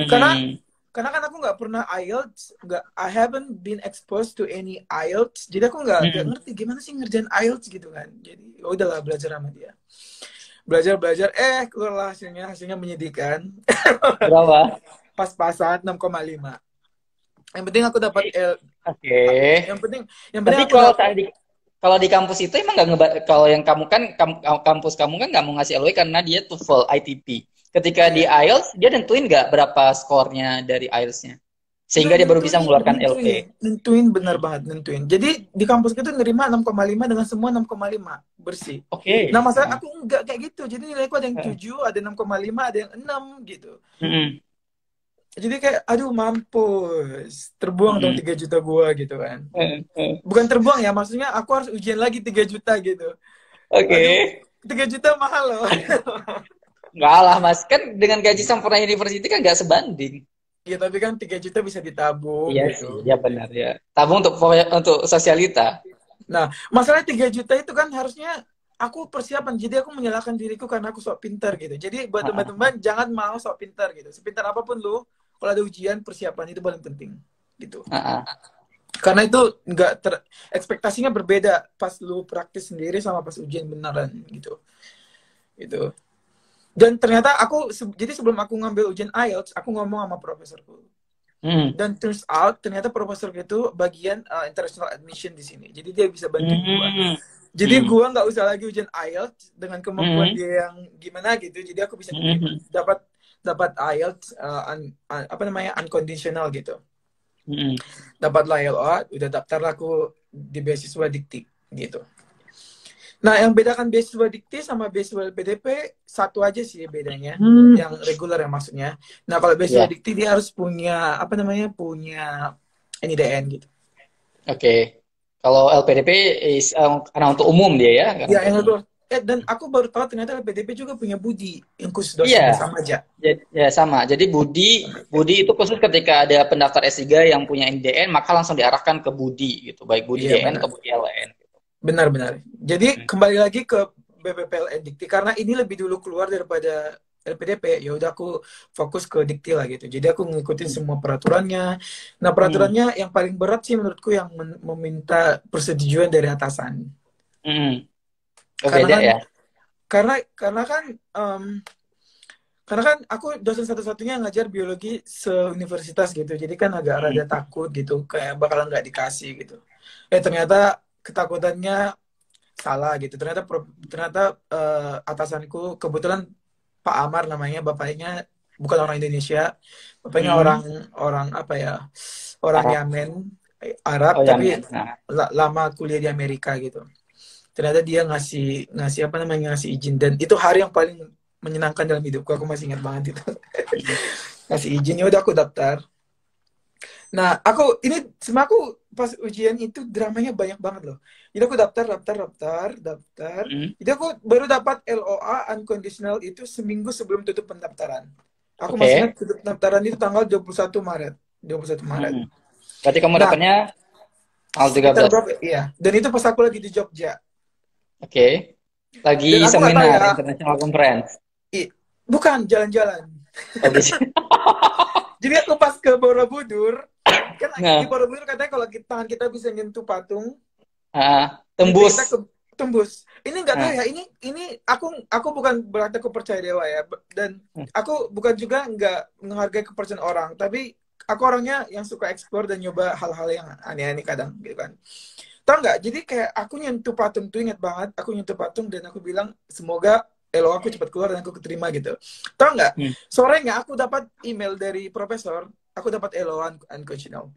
Karena Hmm. karena kan aku nggak pernah IELTS, nggak, I haven't been exposed to any IELTS, jadi aku nggak Hmm. ngerti gimana sih ngerjain IELTS gitu kan. Jadi ya udahlah belajar sama dia, belajar, keluarlah hasilnya menyedihkan. Berapa? Pas-pasan 6,5. Yang penting aku dapat L, Oke. yang penting yang penting Tapi aku dapat. kalau di kampus itu emang nggak kalau yang kamu kan kampus kamu kan nggak mau ngasih LW karena dia TOEFL ITP. Ketika di Iya. IELTS dia nentuin nggak berapa skornya dari IELTS-nya Nggak sehingga dia baru bisa nentuin, mengeluarkan LP. nentuin benar Hmm. banget nentuin. Jadi di kampus itu nerima 6,5 dengan semua 6,5 bersih. Nah, Oke. masalah Nah. aku enggak kayak gitu. Jadi nilaiku ada yang 7, ada 6,5, ada yang 6 gitu. Mm-mm. Jadi kayak aduh mampus. Terbuang dong Mm-mm. 3 juta gua gitu kan. Mm-mm. Bukan terbuang ya, maksudnya aku harus ujian lagi 3 juta gitu. Oke. Aduh, 3 juta mahal loh. Nggak lah mas, kan dengan gaji Sampurna University kan nggak sebanding. Ya tapi kan 3 juta bisa ditabung Iya gitu. sih, ya benar ya. Tabung untuk sosialita. Nah, masalah 3 juta itu kan harusnya aku persiapan. Jadi aku menyalahkan diriku karena aku sok pintar gitu. Jadi buat Ah, teman-teman jangan mau sok pintar gitu. Sepintar apapun lu, kalau ada ujian persiapan itu paling penting gitu. ah, ah, ah. Karena itu nggak ekspektasinya berbeda pas lu praktis sendiri sama pas ujian beneran gitu. Itu. Dan ternyata jadi sebelum aku ngambil ujian IELTS, aku ngomong sama profesorku. Hmm. Dan turns out ternyata profesor itu bagian international admission di sini. Jadi dia bisa bantuin gua. Hmm. Jadi Hmm. gua nggak usah lagi ujian IELTS dengan kemampuan Hmm. dia yang gimana gitu. Jadi aku bisa diterima. Hmm. Dapat dapat IELTS apa namanya unconditional gitu. Hmm. Dapatlah LOA, udah daftar aku di beasiswa Dikti gitu. Nah, yang bedakan beasiswa Dikti sama beasiswa PDP satu aja sih bedanya. Hmm. Yang reguler ya maksudnya. Nah, kalau beasiswa Ya, Dikti dia harus punya apa namanya? Punya NIDN gitu. oke. Kalau LPDP karena untuk umum dia ya, karena Ya, untuk yang umum. itu. Dan aku baru tahu ternyata PDP juga punya Budi yang khusus Iya, dosennya sama aja. ya sama. Jadi Budi itu khusus ketika ada pendaftar S3 yang punya NDN, maka langsung diarahkan ke Budi gitu, baik Budi Iya DN benar. atau Budi LN. Benar-benar. Jadi Hmm. kembali lagi ke BPPLN Dikti karena ini lebih dulu keluar daripada LPDP. Ya udah aku fokus ke Dikti lah gitu. Jadi aku ngikutin semua peraturannya. Nah, Hmm. peraturannya yang paling berat sih menurutku yang meminta persetujuan dari atasan. Hmm. Oh, Karena beda kan ya. karena kan em, karena kan aku dosen satu-satunya yang ngajar biologi se-universitas gitu. Jadi kan agak rada Hmm. takut gitu kayak bakalan nggak dikasih gitu. Ternyata ketakutannya salah gitu. Ternyata atasanku kebetulan Pak Amar namanya, bapaknya bukan orang Indonesia, bapaknya orang Hmm. orang apa ya, orang Arab. Yamen, Arab Oh ya, tapi men. Nah. lama kuliah di Amerika gitu. Ternyata dia ngasih ngasih apa namanya ngasih izin dan itu hari yang paling menyenangkan dalam hidupku. Aku masih ingat banget itu. Hmm. Ngasih izin ya udah aku daftar. Nah, aku pas ujian itu dramanya banyak banget loh. Jadi aku daftar. Hmm. Jadi aku baru dapat LOA unconditional itu seminggu sebelum tutup pendaftaran. Aku masih ingat Oke. tutup pendaftaran itu tanggal 21 Maret. 21 Maret. Hmm. Berarti kamu Nah, dapatnya tanggal sekitar 13. berapa? Iya. Dan itu pas aku lagi di Jogja. Oke. Lagi Dan aku nggak tahu seminar ya, International Conference. Bukan jalan-jalan. Oh, bisa. Jadi aku pas ke Borobudur, kan di Nah, Borobudur katanya kalau tangan kita bisa nyentuh patung, itu kita tembus. tembus. Ini nggak tahu Nah, ya. Ini aku bukan berarti aku percaya dewa ya. Dan aku bukan juga nggak menghargai kepercayaan orang. Tapi aku orangnya yang suka explore dan nyoba hal-hal yang aneh-aneh kadang gitu kan. Tahu nggak? Jadi kayak aku nyentuh patung tuh inget banget. Aku nyentuh patung dan aku bilang semoga elo aku cepat keluar dan aku keterima gitu. Tahu nggak? hmm. Sorenya aku dapat email dari profesor. Aku dapat elo unconditional.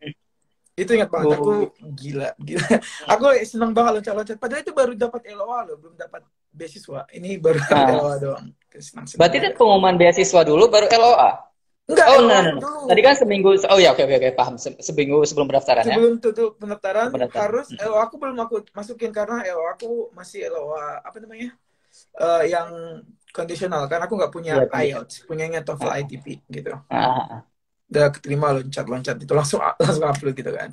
Itu ingat banget, Oh. aku gila, gila. Aku senang banget loncat-loncat. Padahal itu baru dapat LOA loh, belum dapat beasiswa. Ini baru dapat Nah, LOA doang. Senang-senang berarti itu aja. pengumuman beasiswa dulu baru LOA. Enggak, Oh, no, LOA no, no. dulu. Tadi kan seminggu. Oh ya, oke, oke, oke, paham. Seminggu sebelum pendaftaran ya. Sebelum tutup pendaftaran, Pendaftaran. harus LOA aku belum aku masukin karena LOA aku masih LOA, apa namanya? Yang kondisional, karena aku nggak punya Iya, kondisi. IELTS, punyanya TOEFL Ah, ITP gitu. ah, ah, Udah keterima loncat-loncat itu langsung langsung upload gitu kan.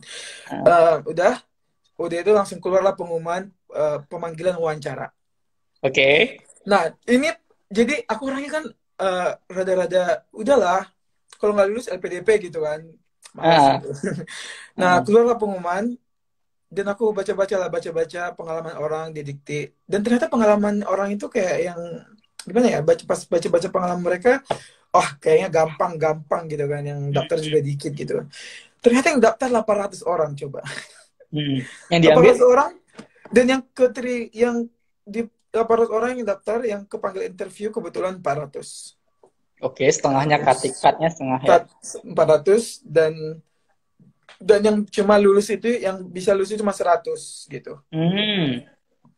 ah. Udah itu langsung keluarlah pengumuman pemanggilan wawancara. Oke. Nah, ini jadi aku orangnya kan rada-rada udahlah kalau nggak lulus LPDP gitu kan. Malas Ah, gitu. Nah, ah. keluarlah pengumuman dan aku baca-baca pengalaman orang di dikti. Dan ternyata pengalaman orang itu kayak yang gimana ya? Pas baca-baca pengalaman mereka, oh kayaknya gampang-gampang gitu kan yang daftar juga dikit gitu. Ternyata yang daftar 800 orang coba. Hmm. Yang diambil? 800 orang dan yang di 800 orang yang daftar yang kepanggil interview kebetulan 400. Oke, setengahnya 400 katanya setengah ya. 400 dan yang cuma lulus itu yang bisa lulus itu cuma 100 gitu. Hmm.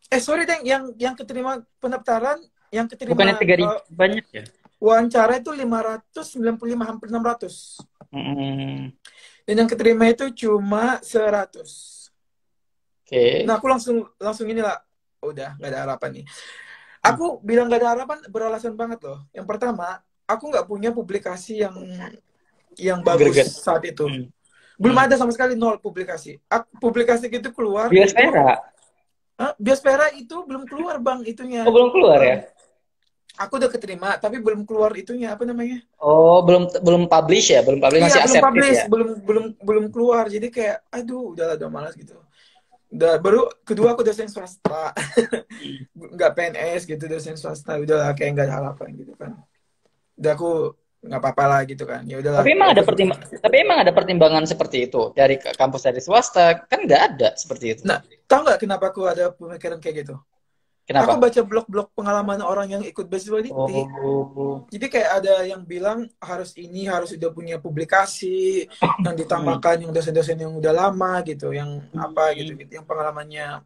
Sorry Deng, yang keterima pendaftaran, yang Bukannya keterima 3.000 banyak ya? wawancara itu 595 hampir 600. Hmm. Dan yang keterima itu cuma 100. Oke. Nah, aku langsung langsung inilah udah nggak ada harapan nih. Aku bilang nggak ada harapan beralasan banget loh. Yang pertama, aku nggak punya publikasi yang bagus Greget. saat itu. Hmm. Belum Hmm. ada sama sekali, nol publikasi. Publikasi gitu keluar itu, Biosfera. Biospera itu belum keluar bang Oh, itunya. belum keluar ya? Aku udah keterima, tapi belum keluar itunya apa namanya? Oh, belum belum publish ya? Belum publish, Iya masih belum aseptis publish, ya? belum keluar. Jadi kayak, aduh, udah malas gitu. Baru kedua aku dosen swasta, Hmm. nggak PNS gitu dosen swasta. Udah kayak nggak ada harapan gitu kan. Udah aku nggak apa-apa lah gitu kan. Ya udahlah, aku Tapi emang ada pertimbangan seperti itu dari kampus dari swasta kan nggak ada seperti itu. Nah, tahu nggak kenapa aku ada pemikiran kayak gitu? Aku Kenapa? baca blog-blog pengalaman orang yang ikut beasiswa dikti. Oh. Jadi kayak ada yang bilang harus udah punya publikasi, yang Hmm. ditambahkan yang dosen-dosen yang udah lama gitu, yang apa gitu, Hmm. gitu yang pengalamannya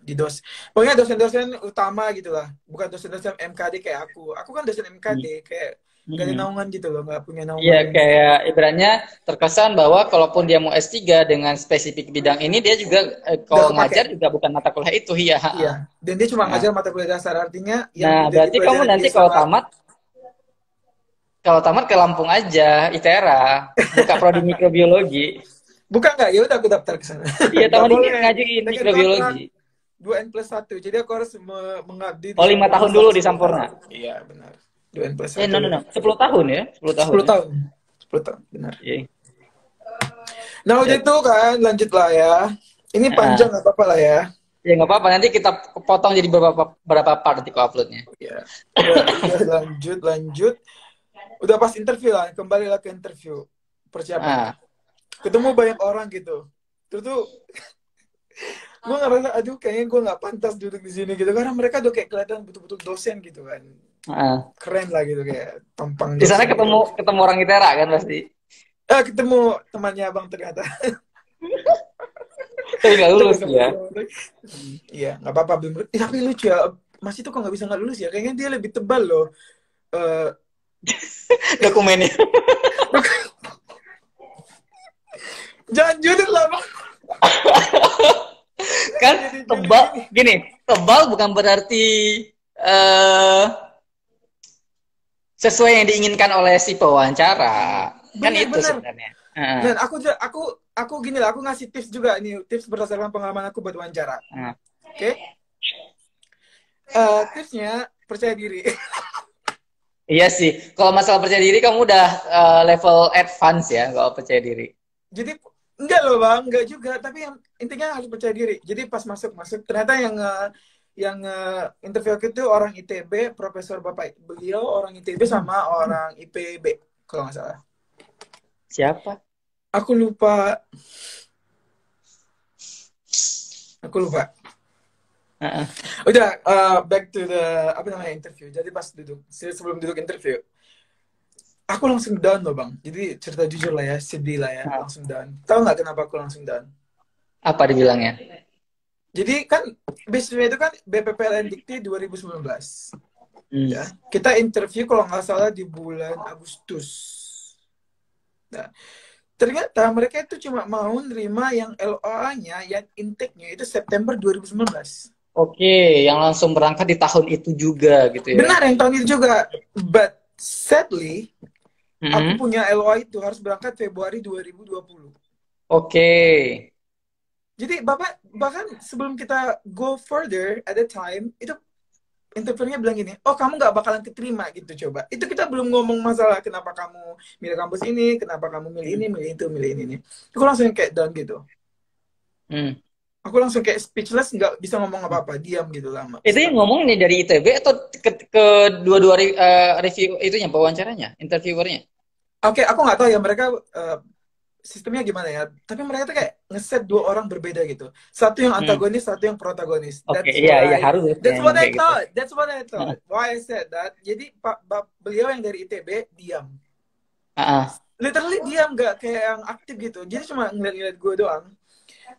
di pokoknya dosen-dosen utama gitu lah, bukan dosen-dosen MKD kayak aku. Aku kan dosen Hmm. MKD kayak gak ada Hmm. naungan gitu loh, nggak punya Iya, naungan yang kayak ibaratnya terkesan bahwa kalaupun dia mau S3 dengan spesifik bidang ini, dia juga nggak kalau kepake. ngajar juga bukan mata kuliah itu, iya. Iya, dan dia cuma Nah, ngajar mata kuliah dasar, artinya yang nah, udah berarti kamu dipelajarin nanti dia sama. kalau tamat ke Lampung aja, ITERA, buka prodi mikrobiologi. Bukan nggak, ya udah aku daftar ke sana. Iya, Nggak tamat ini boleh, ngajuin dengan kontrak mikrobiologi. 2N+1. Jadi aku harus mengabdi di Oh, 5 tahun Sampurna dulu selama di 10 Sampurna. tahun. Iya, benar. 2N plus No, satu. no, no. 10 tahun ya, 10 tahun 10 ya. tahun. 10 tahun, benar. Iya. Nah, udah Ya, itu kan, lanjut lah ya. Ini panjang, nah, nggak apa-apa lah ya. ya nggak apa-apa. Nanti kita potong jadi berapa part nanti kok uploadnya. Ya, udah lanjut. Udah pas interview lah, kembali lah ke interview. Persiapan. Ah, Ketemu banyak orang gitu. Terus tuh, gue ngerasa, aduh kayaknya gue nggak pantas duduk di sini gitu. Karena mereka tuh kayak kelihatan betul-betul dosen gitu kan. ah. Keren lah gitu, kayak tampang Di sana dosen gitu. ketemu orang ITERA kan pasti. Ketemu temannya abang ternyata. Tapi nggak lulus Sama-sama. ya. Iya, nggak apa-apa. Tapi lucu ya, Mas itu kok nggak bisa nggak lulus ya? Kayaknya dia lebih tebal loh. Eh, Dokumennya. Jangan judul lah, Bang. Kan Jadi tebal, gini. gini, tebal bukan berarti eh sesuai yang diinginkan oleh si pewawancara. Kan itu Bener-bener. sebenarnya. Dan aku gini lah, aku ngasih tips juga nih, tips berdasarkan pengalaman aku buat wawancara. Oke? Tipsnya percaya diri. Iya sih. Kalau masalah percaya diri kamu udah level advance ya kalau percaya diri. Jadi enggak loh bang, enggak juga. Tapi yang intinya harus percaya diri. Jadi pas masuk ternyata interview aku itu orang ITB, profesor bapak beliau orang ITB sama orang IPB kalau nggak salah. Siapa? Aku lupa, aku lupa. Heeh. Udah, back to the apa namanya interview. Jadi pas duduk, sebelum duduk interview, aku langsung down loh bang. Jadi cerita jujur lah ya, sedih lah ya, Nah, langsung down. Tahu nggak kenapa aku langsung down? apa dibilangnya? Jadi kan basicnya itu kan BPPLN Dikti 2019. Hmm. Ya, kita interview kalau nggak salah di bulan Agustus. Nah, ternyata mereka itu cuma mau nerima yang LOA-nya, yang intake-nya itu September 2019. Oke, yang langsung berangkat di tahun itu juga gitu ya. Benar yang tahun itu juga. But sadly, aku Mm-mm. punya LOA itu harus berangkat Februari 2020. Oke. Jadi Bapak bahkan sebelum kita go further at the time, itu interviewnya bilang gini, oh kamu nggak bakalan keterima gitu coba. Itu kita belum ngomong masalah kenapa kamu milih kampus ini, kenapa kamu milih ini, Hmm. milih itu, milih ini. Aku langsung kayak down gitu. Hmm. Aku langsung kayak speechless, nggak bisa ngomong apa-apa, diam gitu lama Itu yang setengah. ngomong nih dari ITB atau ke dua-dua review itunya wawancaranya, interviewernya? Oke, aku nggak tahu ya mereka sistemnya gimana ya. Tapi mereka tuh kayak ngeset dua orang berbeda gitu. Satu yang Hmm. antagonis, satu yang protagonis. Oke, iya iya harusnya That's what emang I kayak gitu. thought. That's what I Heeh. thought. Why I said that. Jadi beliau yang dari ITB diam. Heeh. Literally diam, nggak kayak yang aktif gitu. Jadi cuma ngeliat-ngeliat gue doang.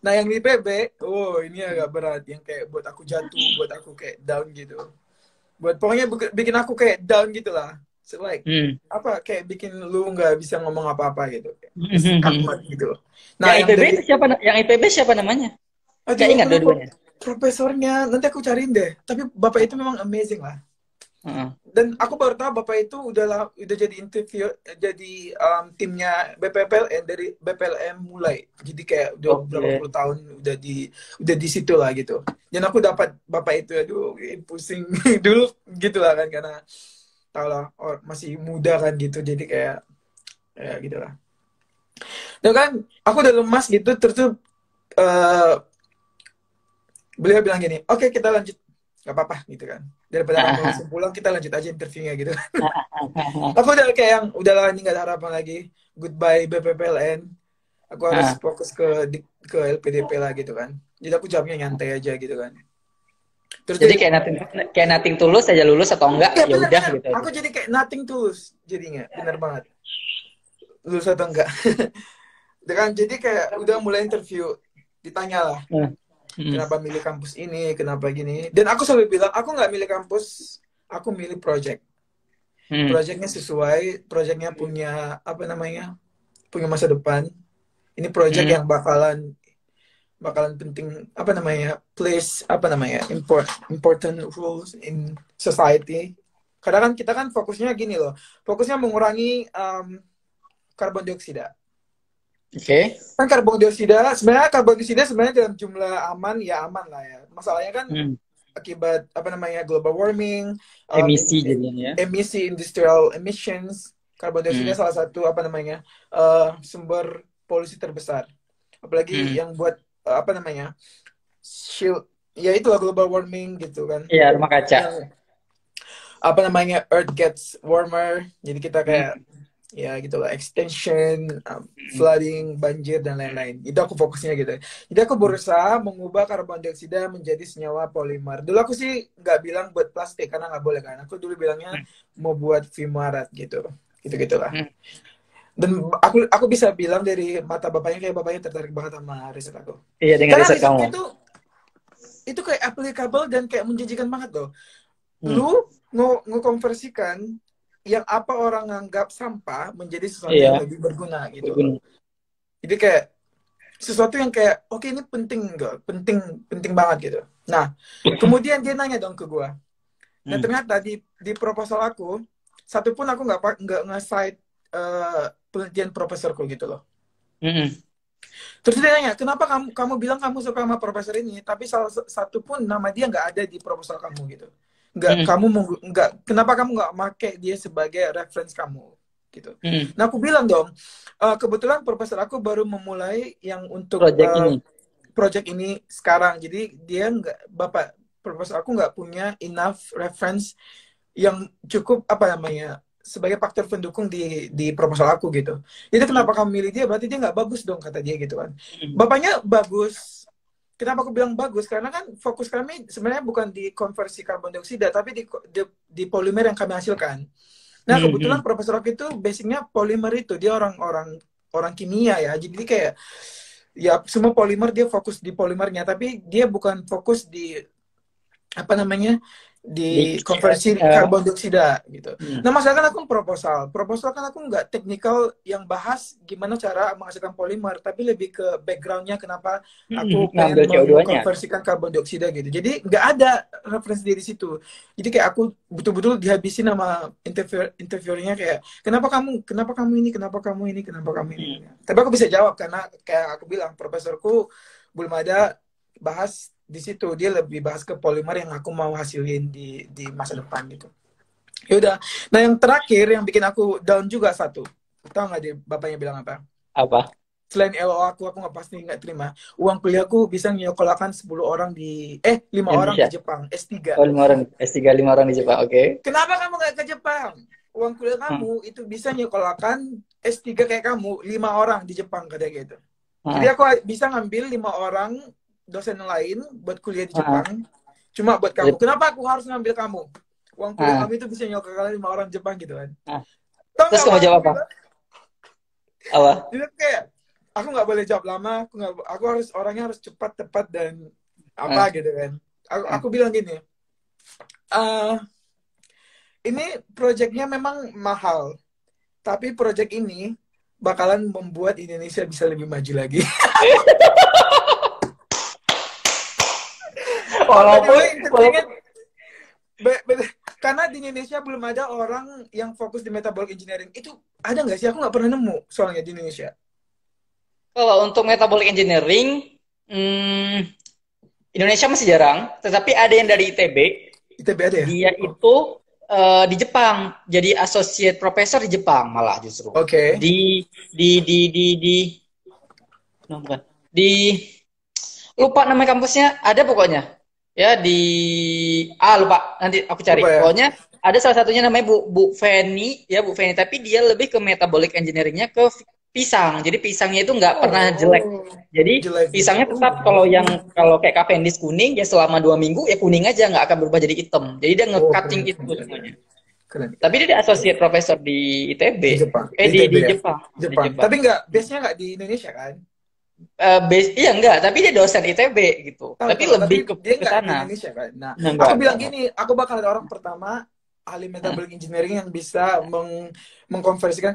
Nah yang di PB, oh ini agak berat. Yang kayak buat aku jatuh, buat aku kayak down gitu. Buat pokoknya bikin aku kayak down gitu lah. So like, Hmm. apa kayak bikin lu nggak bisa ngomong apa-apa gitu. Stuck Hmm. banget gitu. Nah Yang yang IPB dari, itu siapa? Yang IPB siapa namanya? aduh Gak aku ingat lupa dua-duanya. profesornya. Nanti aku cariin deh. Tapi bapak itu memang amazing lah. Heeh. Dan aku baru tahu bapak itu udah jadi interview, jadi timnya BPPLN dari BPLM mulai. Jadi kayak udah berapa Oke. puluh tahun udah di situ lah gitu. Dan aku dapat bapak itu, aduh pusing dulu gitu lah kan karena tau lah masih muda kan gitu. Jadi kayak ya gitu lah. Dan kan aku udah lemas gitu terus tuh eh, beliau bilang gini, oke kita lanjut, nggak apa-apa gitu kan, daripada kamu langsung pulang kita lanjut aja interviewnya gitu. Aku udah kayak yang udahlah ini nggak ada harapan lagi, goodbye BPPLN, aku harus fokus ke LPDP lah gitu kan. Jadi aku jawabnya nyantai aja gitu kan. Terus Jadi dia, kayak nothing tulus aja lulus atau enggak ya ya udah benar-benar gitu aja. aku jadi kayak nothing tulus jadinya, benar banget, lulus atau enggak. Dengan jadi kayak udah mulai interview, ditanya lah Hmm. Hmm. kenapa milih kampus ini, kenapa gini. Dan aku selalu bilang, aku nggak milih kampus, aku milih project. Hmm. Projectnya sesuai, projectnya punya apa namanya, punya masa depan. Ini project Hmm. yang bakalan bakalan penting apa namanya, place apa namanya, important rules in society. Karena kan kita kan fokusnya gini loh, fokusnya mengurangi karbon dioksida. Oke. Kan karbon dioksida sebenarnya dalam jumlah aman ya aman lah ya. Masalahnya kan Hmm. akibat apa namanya global warming, Emisi jadinya ya. emisi industrial emissions, karbon dioksida Hmm. salah satu apa namanya sumber polusi terbesar. Apalagi Hmm. yang buat apa namanya shield, ya itulah global warming gitu kan. Iya, rumah kaca. Yang apa namanya Earth gets warmer, jadi kita Hmm. kayak ya gitulah extension, Hmm. flooding, banjir dan lain-lain. Itu aku fokusnya gitu. Jadi aku berusaha mengubah karbon dioksida menjadi senyawa polimer. Dulu aku sih nggak bilang buat plastik karena nggak boleh kan. Aku dulu bilangnya Hmm. mau buat Vimarat gitu. Gitu gitulah. Hmm. Dan aku bisa bilang dari mata bapaknya kayak bapaknya tertarik banget sama riset aku. Iya, dengan Karena riset risetku kamu. itu kayak applicable dan kayak menjanjikan banget loh. Hmm. Lu ngekonversikan yang apa orang nganggap sampah menjadi sesuatu yang Iya, lebih berguna gitu loh. berguna. Jadi kayak sesuatu yang kayak oke, ini penting enggak? Penting penting banget gitu. Nah, kemudian dia nanya dong ke gua. Nah, Hmm. ternyata di proposal aku satu pun aku nggak nge-cite penelitian profesorku gitu loh. Hmm. Terus dia nanya, kenapa kamu bilang kamu suka sama profesor ini, tapi salah satu pun nama dia nggak ada di proposal kamu gitu. Hmm. Kenapa kamu nggak make dia sebagai reference kamu gitu. Hmm. Nah aku bilang dong, kebetulan profesor aku baru memulai yang untuk Project ini. project ini sekarang, jadi dia nggak, bapak profesor aku nggak punya enough reference yang cukup apa namanya sebagai faktor pendukung di proposal aku gitu. Jadi Hmm. kenapa kamu milih dia? Berarti dia nggak bagus dong kata dia gitu kan. Hmm. Bapaknya bagus. Kenapa aku bilang bagus? Karena kan fokus kami sebenarnya bukan di konversi karbon dioksida, tapi di polimer yang kami hasilkan. Nah Hmm. kebetulan Hmm. profesor aku itu basicnya polimer itu dia orang kimia ya. Jadi kayak ya semua polimer dia fokus di polimernya, tapi dia bukan fokus di apa namanya Di, di konversi karbon dioksida gitu. hmm. Nah masalah kan aku proposal kan aku nggak teknikal yang bahas gimana cara menghasilkan polimer, tapi lebih ke backgroundnya kenapa Hmm. aku pengen Ngambil CO2-nya. mengkonversikan karbon dioksida gitu. Jadi nggak ada referensi di situ. Jadi kayak aku betul-betul dihabisin sama interviewernya kayak kenapa kamu ini, kenapa kamu ini, kenapa kamu ini. Hmm. Tapi aku bisa jawab karena kayak aku bilang profesorku belum ada bahas di situ, dia lebih bahas ke polimer yang aku mau hasilin di masa depan gitu. Ya udah. Nah yang terakhir yang bikin aku down juga satu, tahu nggak dia bapaknya bilang apa? Apa? Selain LO aku nggak pasti nggak terima uang kuliahku bisa nyekolahkan 10 orang di 5 orang Indonesia. di Jepang S3. Oh, 5 orang. S3 5 orang di Jepang. Oke. Kenapa kamu nggak ke Jepang? Uang kuliah Hmm. kamu itu bisa nyekolahkan S3 kayak kamu 5 orang di Jepang kayak gitu. Jadi Hmm. aku bisa ngambil 5 orang dosen lain buat kuliah di Hmm. Jepang, cuma buat kamu. Kenapa aku harus ngambil kamu? Uang kuliah Hmm. kami itu bisa nyokok kalian 5 orang Jepang gitu kan. Hmm. Tahu Terus nggak apa kamu aku jawab apa? bilang? Apa? Jadi kayak aku nggak boleh jawab lama, aku harus orangnya harus cepat, tepat dan apa Hmm. gitu kan. Aku Hmm. bilang gini, eh ini proyeknya memang mahal, tapi proyek ini bakalan membuat Indonesia bisa lebih maju lagi. Oh, by the Walaupun way, walaupun karena di Indonesia belum ada orang yang fokus di metabolic engineering. Itu ada nggak sih? Aku nggak pernah nemu soalnya di Indonesia. kalau untuk metabolic engineering, hmm, Indonesia masih jarang, tetapi ada yang dari ITB. ITB ada ya? Dia Oh. itu di Jepang, jadi associate professor di Jepang malah justru. Oke. Di no, bukan. Di lupa nama kampusnya, ada pokoknya. Ya di lupa nanti aku cari. Lupa ya? Pokoknya ada salah satunya namanya Bu Feni, ya Bu Feni, tapi dia lebih ke metabolic engineeringnya ke pisang. Jadi pisangnya itu nggak pernah jelek. Oh, Jadi jelek gitu. pisangnya Oh, tetap kalau kayak Cavendish kuning ya selama 2 minggu ya kuning aja nggak akan berubah jadi hitam. Jadi dia oh nge-cutting keren, itu keren, keren, semuanya. keren, Tapi keren. dia associate professor di ITB, Di Jepang, di ITB ya? Jepang, di Jepang. Jepang. Tapi nggak, base-nya nggak di Indonesia kan? Iya enggak, tapi dia dosen ITB gitu. Tahu Tapi tahu. Tapi lebih dia ke nggak di sana. Indonesia kan? Nah, Nah, aku bilang enggak. gini, aku bakal ada orang pertama ahli Heeh, metabolic engineering yang bisa mengkonversikan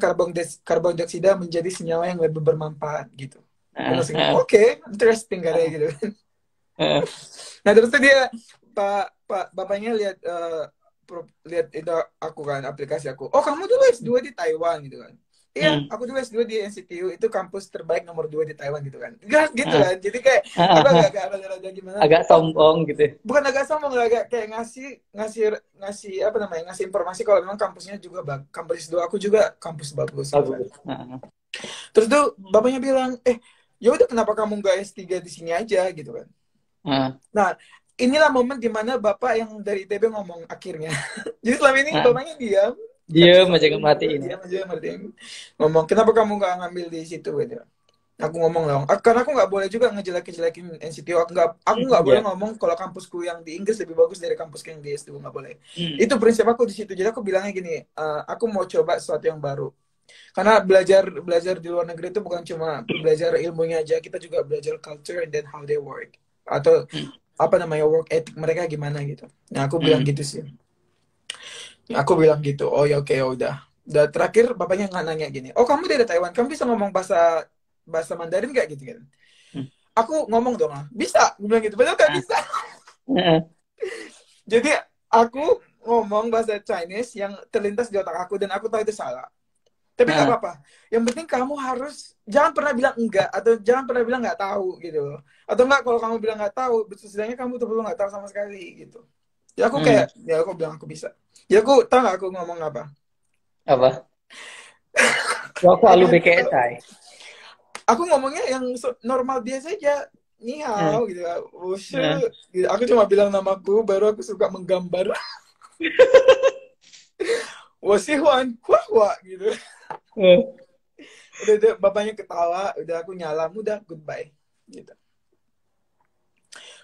karbon dioksida menjadi senyawa yang lebih bermanfaat gitu. Gue heeh, langsung, heeh, oke, interesting katanya gitu. heeh, Nah terus tuh dia pak bapaknya lihat lihat itu aku kan aplikasi aku. Oh kamu dulu S2 di Taiwan gitu kan? Iya, hmm, aku dulu S2 di NCTU, itu kampus terbaik nomor 2 di Taiwan gitu kan. Gitu heeh, kan. Jadi kayak heeh, aku heeh. agak rada-rada gimana. Agak Oh, sombong gitu. bukan agak sombong, agak kayak ngasih ngasih ngasih apa namanya? Ngasih informasi kalau memang kampusnya juga kampus S2 aku juga kampus bagus gitu kan. Bagus. Heeh, Terus tuh bapaknya bilang, ya udah kenapa kamu nggak S3 di sini aja gitu kan. heeh, Nah, inilah momen dimana bapak yang dari ITB ngomong akhirnya. Jadi selama ini heeh. bapaknya diam, Dia habis aja aku ngemerhatiin. diam aja merhatiin. Ngomong, kenapa kamu nggak ngambil di situ gitu. Aku ngomong dong, karena aku nggak boleh juga ngejelek-jelekin NCTU. Aku nggak boleh Iya. ngomong kalau kampusku yang di Inggris lebih bagus dari kampusku yang di S2, nggak boleh. Hmm. Itu prinsip aku di situ. Jadi aku bilangnya gini, aku mau coba sesuatu yang baru. Karena belajar belajar di luar negeri itu bukan cuma belajar ilmunya aja, kita juga belajar culture and then how they work. Atau Hmm. apa namanya work ethic mereka gimana gitu. Nah aku bilang Hmm. gitu sih. Aku bilang gitu. Oh ya oke ya udah. Dan terakhir bapaknya nggak nanya gini. Oh kamu dari Taiwan, kamu bisa ngomong bahasa bahasa Mandarin nggak gitu kan? Hmm. Aku ngomong dong bisa. Gue bilang gitu. Padahal nggak Heeh, bisa. heeh, Jadi aku ngomong bahasa Chinese yang terlintas di otak aku dan aku tahu itu salah. Tapi nggak heeh. apa-apa. Yang penting kamu harus jangan pernah bilang enggak atau jangan pernah bilang nggak tahu gitu. Atau enggak kalau kamu bilang nggak tahu, setidaknya kamu betul-betul nggak tahu sama sekali gitu. Ya aku Hmm. kayak, ya aku bilang aku bisa. Ya aku tahu gak aku ngomong apa? Apa? Waktu Aku alu juga tahu. BKSI. Aku ngomongnya yang normal biasa aja. Ni Hmm. hao gitu. Wushu. Hmm. Gitu. Aku cuma bilang namaku, baru aku suka menggambar. Wasihuan, hua hua gitu. Hmm. Udah bapaknya ketawa, udah aku nyalam, udah goodbye. Gitu.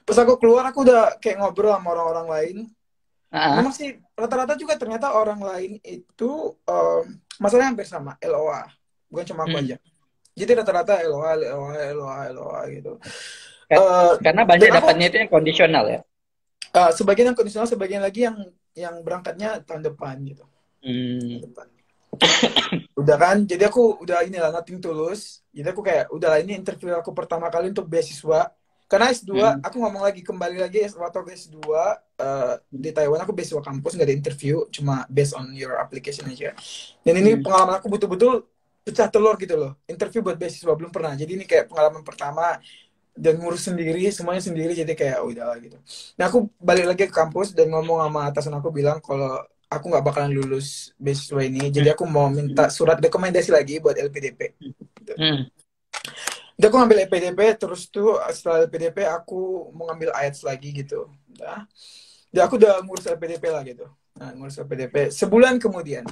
Pas aku keluar, aku udah kayak ngobrol sama orang-orang lain. Memang Ah. sih rata-rata juga ternyata orang lain itu masalahnya hampir sama, LOA. Bukan cuma aku Hmm. aja. Jadi rata-rata LOA, LOA, LOA, LOA gitu. Ka- Karena Dan banyak aku dapatnya itu yang kondisional ya. sebagian yang kondisional, sebagian lagi yang berangkatnya tahun depan gitu. Tahun Hmm. depan. Udah kan, jadi aku udah inilah nothing tulus. Jadi aku kayak udah ini interview aku pertama kali untuk beasiswa. Karena S2, Hmm. aku ngomong lagi kembali lagi waktu aku S2 di Taiwan aku beasiswa kampus nggak ada interview, cuma based on your application aja. Dan ini Hmm. pengalaman aku betul-betul pecah telur gitu loh. Interview buat beasiswa belum pernah. Jadi ini kayak pengalaman pertama dan ngurus sendiri semuanya sendiri jadi kayak oh, udah gitu. Nah aku balik lagi ke kampus dan ngomong sama atasan aku bilang kalau aku nggak bakalan lulus beasiswa ini jadi aku mau Hmm. minta surat rekomendasi lagi buat LPDP. Hmm. Jadi aku ngambil LPDP terus tuh setelah LPDP aku mau ngambil IELTS lagi gitu. Udah aku udah ngurus LPDP lah gitu. Nah, ngurus LPDP Hmm. sebulan kemudian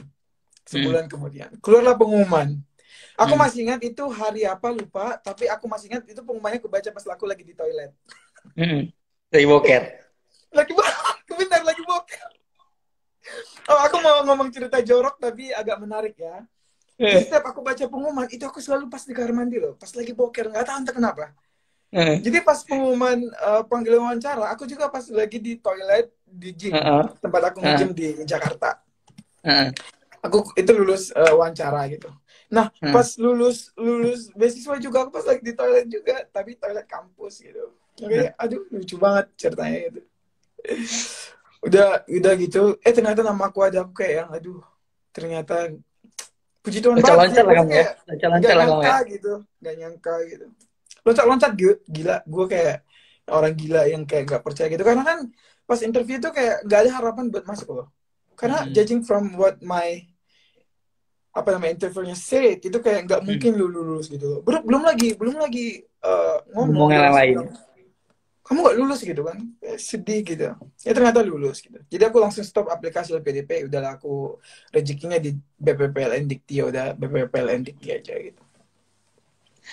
keluarlah pengumuman. Aku Hmm. masih ingat itu hari apa lupa, tapi aku masih ingat itu pengumumannya aku baca pas aku lagi di toilet. Hmm. Dari boker. Lagi benar lagi bokep. Oh, aku mau ngomong cerita jorok tapi agak menarik ya. Jadi Eh. setiap aku baca pengumuman itu aku selalu pas di kamar mandi loh, pas lagi boker nggak tahu entah kenapa. Eh. Jadi pas pengumuman panggilan wawancara, aku juga pas lagi di toilet di gym Heeh. tempat aku Heeh. nge-gym di Jakarta. Heeh. Aku itu lulus wawancara gitu. Nah Heeh. pas lulus lulus beasiswa juga aku pas lagi di toilet juga, tapi toilet kampus gitu. Heeh. Oke, aduh lucu banget ceritanya gitu. Udah gitu, ternyata nama aku ada aku kayak yang aduh ternyata puji Tuhan banget sih Loncat-loncat lah gue tuh kamu ya. kayak Loncat-loncat lah kamu ya. nggak nyangka gitu loncat-loncat gila gue kayak orang gila yang kayak nggak percaya gitu karena kan pas interview tuh kayak nggak ada harapan buat masuk loh karena Hmm. judging from what my apa namanya interviewnya say itu kayak nggak Hmm. mungkin lu lulus gitu loh belum lagi ngomong Ngomongin dia yang langsung lain. bilang kamu nggak lulus gitu kan sedih gitu ya ternyata lulus gitu jadi aku langsung stop aplikasi LPDP udahlah aku rezekinya di BPPLN Dikti ya udah BPPLN Dikti aja gitu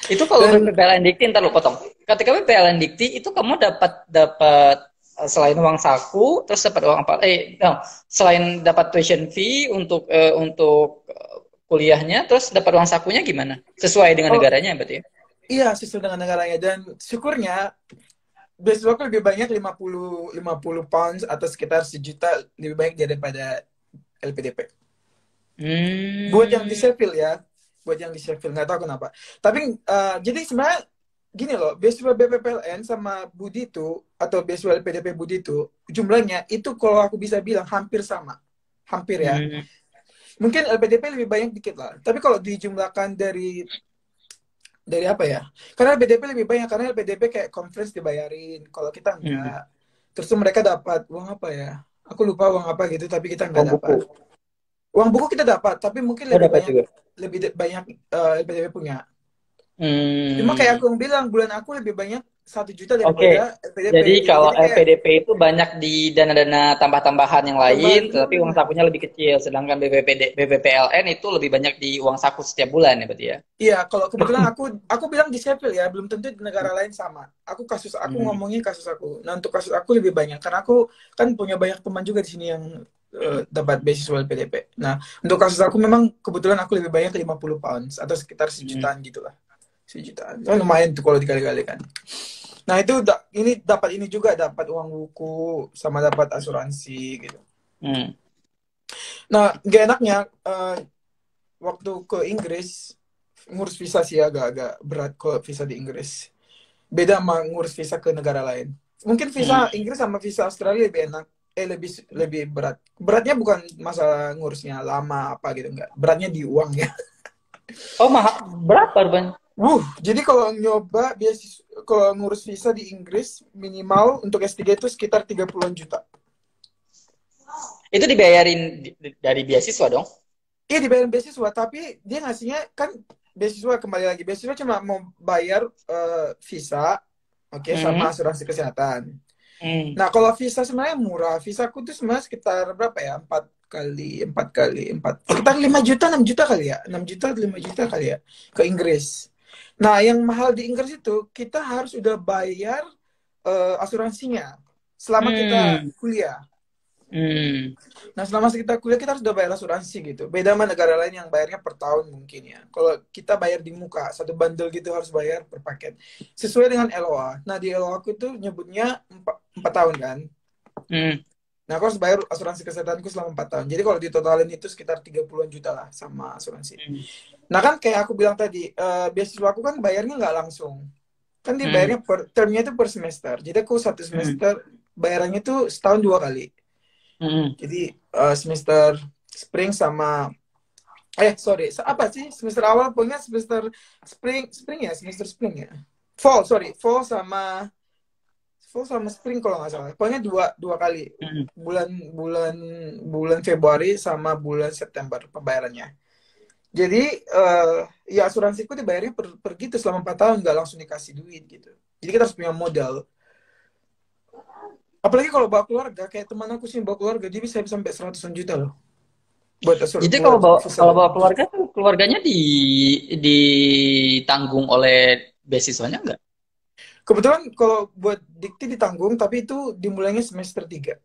Itu kalau dan PPLN Dikti ntar lu potong. Ketika PPLN Dikti itu kamu dapat selain uang saku terus dapat uang apa? No, selain dapat tuition fee untuk kuliahnya terus dapat uang sakunya gimana? Sesuai dengan oh negaranya berarti ya? iya sesuai dengan negaranya dan syukurnya beasiswa aku lebih banyak 50 pounds atau sekitar sejuta lebih banyak daripada LPDP buat yang di Hmm. Sheffield ya buat yang di Sheffield nggak tahu kenapa tapi jadi sebenarnya gini loh beasiswa BPPLN sama Budi itu atau beasiswa LPDP Budi itu jumlahnya itu kalau aku bisa bilang hampir sama hampir ya Hmm. mungkin LPDP lebih banyak dikit lah tapi kalau dijumlahkan dari apa ya karena LPDP lebih banyak karena LPDP kayak conference dibayarin kalau kita Hmm. enggak terus tuh mereka dapat uang apa ya aku lupa uang apa gitu tapi kita Uang nggak buku. dapat uang buku kita dapat tapi mungkin Oh dapat juga. lebih banyak LPDP punya cuma kayak Hmm. aku bilang bulan aku lebih banyak 1 juta Oke. daripada LPDP Jadi gitu kalau jadi kayak LPDP itu banyak di dana-dana tambah-tambahan yang lain, tambahan tetapi uang sakunya lebih kecil. Sedangkan BPPLN itu lebih banyak di uang saku setiap bulan ya berarti ya. iya kalau kebetulan aku bilang di Sheffield ya belum tentu di negara lain sama aku Hmm. ngomongin kasus aku nah untuk kasus aku lebih banyak karena aku kan punya banyak teman juga di sini yang dapat beasiswa LPDP nah untuk kasus aku memang kebetulan aku lebih banyak 50 pounds atau sekitar Hmm. sejutaan gitulah sejutaan oh, lumayan tuh kalau dikali-kali kan nah itu ini dapat ini juga dapat uang buku sama dapat asuransi gitu Hmm. nah gak enaknya waktu ke Inggris ngurus visa sih agak-agak berat kok visa di Inggris. Beda sama ngurus visa ke negara lain. Mungkin Hmm. visa Inggris sama visa Australia lebih enak. Lebih lebih berat. Beratnya bukan masalah ngurusnya lama apa gitu enggak. Beratnya di uangnya. Oh mahal. Berapa Ruben? Jadi kalau nyoba kalau ngurus visa di Inggris minimal untuk S3 itu sekitar 30-an juta. Itu dibayarin dari beasiswa dong? Iya dibayarin beasiswa, tapi dia ngasihnya kan beasiswa kembali lagi. Beasiswa cuma mau bayar visa, oke, Hmm. sama asuransi kesehatan. Hmm. Nah, kalau visa sebenarnya murah. Visaku tuh sebenarnya sekitar berapa ya? Empat kali, sekitar 5 juta, 6 juta kali ya. 6 juta, 5 juta kali ya ke Inggris. Nah, yang mahal di Inggris itu kita harus udah bayar asuransinya selama kita Hmm. kuliah. Hmm. Nah, selama kita kuliah kita harus udah bayar asuransi gitu. Beda sama negara lain yang bayarnya per tahun mungkin ya. Kalau kita bayar di muka, satu bundle gitu harus bayar per paket. Sesuai dengan LOA. Nah, di LOA aku tuh nyebutnya 4 tahun kan. Hmm. Nah, aku harus bayar asuransi kesehatanku selama 4 tahun. Jadi kalau ditotalin itu sekitar 30-an juta lah sama asuransi. Hmm. Nah, kan kayak aku bilang tadi, beasiswa aku kan bayarnya nggak langsung. Kan dia Hmm. bayarnya termnya itu per semester. Jadi aku satu Hmm. semester bayarannya tuh setahun 2 kali. Hmm. Jadi semester spring sama sorry, apa sih semester awal pokoknya semester spring ya, semester spring ya. Fall sama spring kalau nggak salah. Pokoknya dua dua kali Hmm. bulan bulan bulan Februari sama bulan September pembayarannya. Jadi ya asuransiku dibayarnya per gitu selama 4 tahun nggak langsung dikasih duit gitu. Jadi kita harus punya modal. Apalagi kalau bawa keluarga, kayak teman aku sih bawa keluarga dia bisa sampai 100 juta loh buat Jadi buat visa kalau bawa doang. keluarga tuh keluarganya ditanggung oleh beasiswanya enggak? Kebetulan kalau buat dikti ditanggung, tapi itu dimulainya semester 3.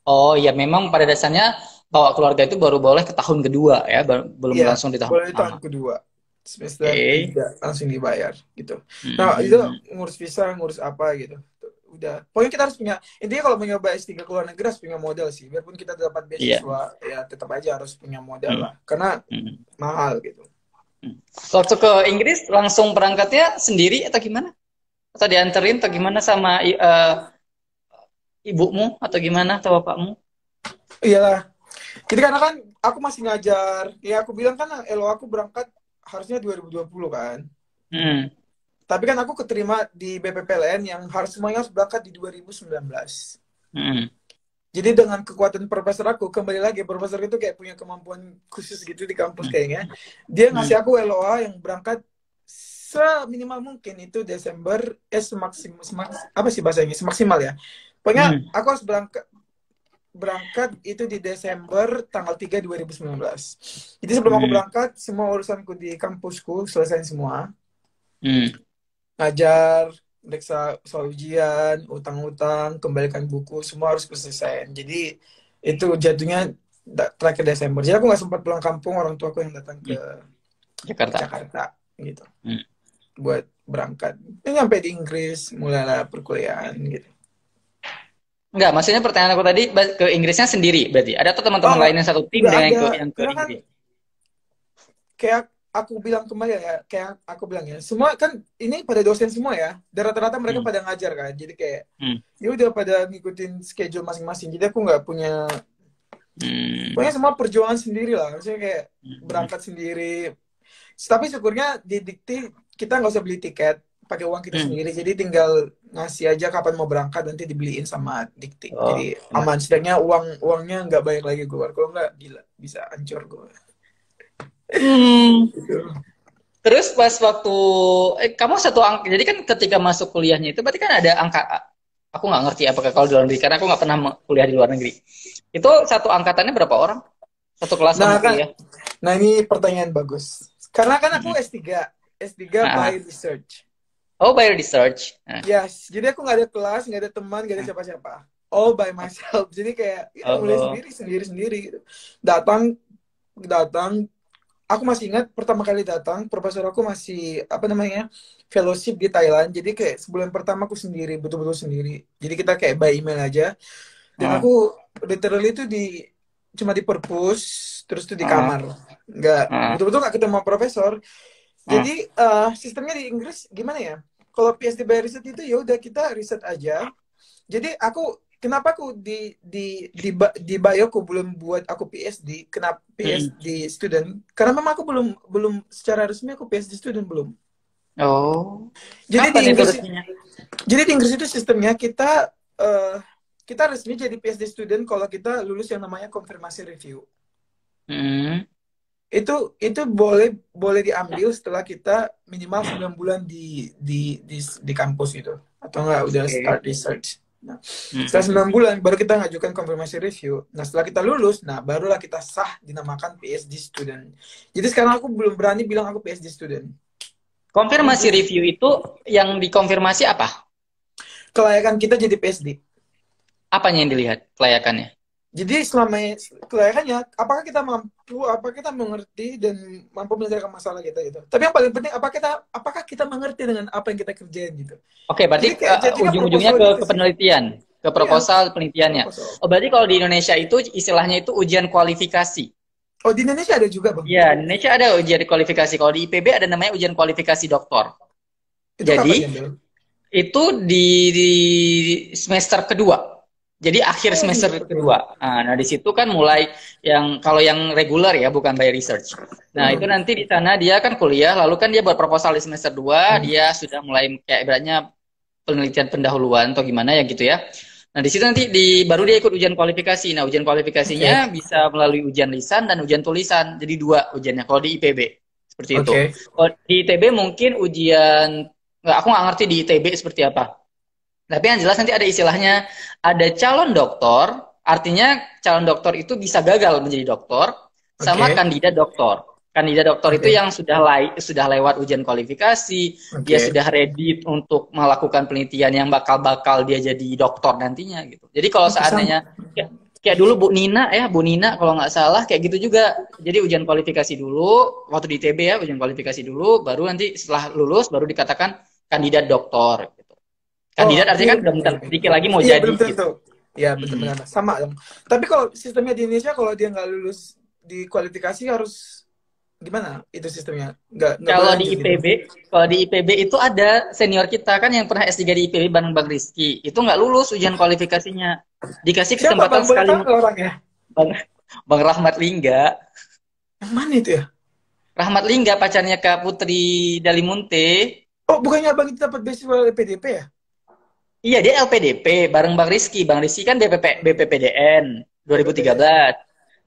Oh ya memang pada dasarnya bawa keluarga itu baru boleh ke tahun kedua ya, belum Iya, langsung di tahun boleh di pertama. tahun kedua. Semester Oke. 3 langsung dibayar gitu. Nah, itu Hmm. ngurus visa, ngurus apa gitu. Udah. Pokoknya kita harus punya, intinya kalau mau nyoba S3 ke luar negeri harus punya modal sih. Biarpun kita dapat Iya. beasiswa, ya tetap aja harus punya modal Hmm. lah. Karena Hmm. mahal gitu. Hmm. Waktu ke Inggris langsung berangkatnya sendiri atau gimana? Atau dianterin atau gimana sama ibumu atau gimana atau bapakmu? Iyalah. Jadi karena kan aku masih ngajar, ya aku bilang kan LO aku berangkat harusnya 2020 kan. Hmm. Tapi kan aku keterima di BPPLN yang harus semuanya harus berangkat di 2019. Hmm. Jadi dengan kekuatan profesor aku, kembali lagi profesor itu kayak punya kemampuan khusus gitu di kampus Hmm. kayaknya. Dia Hmm. ngasih aku LOA yang berangkat seminimal mungkin itu Desember, apa sih bahasanya? Semaksimal ya. Pokoknya Hmm. aku harus berangkat itu di Desember tanggal 3 2019. Jadi sebelum aku Hmm. berangkat, semua urusanku di kampusku selesai semua. Hmm. Ngajar, periksa soal ujian, utang-utang, kembalikan buku, semua harus selesai. Jadi itu jatuhnya terakhir Desember. Jadi aku nggak sempat pulang kampung, orang tua aku yang datang ke Hmm. Jakarta. Jakarta gitu Hmm. buat berangkat. Ini sampai di Inggris, mulailah perkuliahan gitu. Enggak, maksudnya pertanyaan aku tadi ke Inggrisnya sendiri berarti. Ada tuh teman-teman Oh, lain yang satu tim nggak dengan ada. yang ke Karena kan Inggris. kayak aku bilang kembali ya, kayak aku bilang ya, semua kan ini pada dosen semua ya. Dan rata-rata mereka Hmm. pada ngajar kan. Jadi kayak Hmm. ya udah pada ngikutin schedule masing-masing. Jadi aku nggak punya, Hmm. pokoknya semua perjuangan sendiri lah. Maksudnya kayak Hmm. berangkat sendiri. Tapi syukurnya di Dikti kita nggak usah beli tiket, pakai uang kita Hmm. sendiri. Jadi tinggal ngasih aja kapan mau berangkat, nanti dibeliin sama Dikti. Oh, Jadi enak. aman. Setidaknya uangnya nggak banyak lagi keluar. Kalau nggak gila bisa hancur gue. Hmm. Gitu. Terus pas waktu kamu satu angka, jadi kan ketika masuk kuliahnya itu berarti kan ada angka. Aku nggak ngerti apakah kalau di luar negeri karena aku nggak pernah kuliah di luar negeri. Itu satu angkatannya berapa orang? Satu kelas Nah kamu kan, kuliah? nah ini pertanyaan bagus. Karena kan aku Hmm. S3 Ah, by ah. research. Oh, by research. Ah. Yes, jadi aku nggak ada kelas, nggak ada teman, nggak ada Ah. siapa-siapa. All by myself. Jadi kayak ya mulai Oh. sendiri gitu. Datang, datang. Aku masih ingat pertama kali datang, profesor aku masih apa namanya fellowship di Thailand. Jadi kayak sebulan pertama aku sendiri, betul-betul sendiri. Jadi kita kayak by email aja. Dan Ah. aku literally itu cuma di perpus, terus tuh di Ah. kamar. Nggak, Ah. betul-betul nggak ketemu sama profesor. Ah. Jadi sistemnya di Inggris gimana ya? Kalau PhD by riset itu ya udah kita riset aja. Jadi kenapa aku di bio aku belum buat aku PhD, kenapa Hmm. PhD student? Karena memang aku belum belum secara resmi aku PhD student belum. Oh. Jadi di Kapan itu Inggris resminya? jadi di Inggris itu sistemnya kita kita resmi jadi PhD student kalau kita lulus yang namanya konfirmasi review. Hmm. Itu boleh diambil setelah kita minimal 9 bulan di kampus gitu. Atau enggak udah start research. Nah, setelah 9 bulan baru kita ngajukan konfirmasi review. Nah, setelah kita lulus, nah barulah kita sah dinamakan PhD student. Jadi sekarang aku belum berani bilang aku PhD student. Konfirmasi review itu yang dikonfirmasi apa? Kelayakan kita jadi PhD. Apanya yang dilihat kelayakannya? Jadi selama kelayakannya, apakah kita mampu, apakah kita mengerti dan mampu menyelesaikan masalah kita gitu. Tapi yang paling penting, apakah kita mengerti dengan apa yang kita kerjain gitu. Oke, berarti ujung-ujungnya ke penelitian, ke proposal penelitiannya. Proposal. Oh, berarti kalau di Indonesia itu istilahnya itu ujian kualifikasi. Oh, di Indonesia ada juga, Bang? Iya, di Indonesia ada ujian kualifikasi. Kalau di IPB ada namanya ujian kualifikasi doktor. Itu Jadi, kapan, itu di semester kedua. Jadi akhir semester kedua. Nah, di situ kan mulai kalau yang reguler ya, bukan by research. Nah, itu nanti di sana dia kan kuliah, lalu kan dia buat proposal di semester 2, dia sudah mulai kayak ibaratnya penelitian pendahuluan atau gimana ya gitu ya. Nah, di situ nanti baru dia ikut ujian kualifikasi. Nah, ujian kualifikasinya bisa melalui ujian lisan dan ujian tulisan. Jadi 2 ujiannya kalau di IPB. Seperti itu. Kalau di ITB mungkin aku nggak ngerti di ITB seperti apa. Tapi yang jelas nanti ada istilahnya, ada calon doktor, artinya calon doktor itu bisa gagal menjadi doktor, sama kandidat doktor. Kandidat doktor itu yang sudah lewat ujian kualifikasi, dia sudah ready untuk melakukan penelitian yang bakal dia jadi doktor nantinya gitu. Jadi kalau seandainya kayak dulu Bu Nina kalau nggak salah kayak gitu juga. Jadi ujian kualifikasi dulu, waktu di ITB ya ujian kualifikasi dulu, baru nanti setelah lulus baru dikatakan kandidat doktor. Kandidat artinya kan udah sedikit lagi mau jadi gitu. Iya, betul-betul. Sama dong. Tapi kalau sistemnya di Indonesia, kalau dia nggak lulus di kualifikasi harus gimana itu sistemnya? Kalau di IPB, kalau di IPB itu ada senior kita kan yang pernah S3 di IPB bareng Bang Rizky. Itu nggak lulus ujian kualifikasinya. Dikasih kesempatan sekali. Orangnya? Bang Rahmat Lingga. Yang mana itu ya? Rahmat Lingga pacarnya Kak Putri Dalimunte. Oh, bukannya Bang itu dapat beasiswa PDP ya? Iya, dia LPDP bareng Bang Rizky. Bang Rizky kan BPPDN 2013.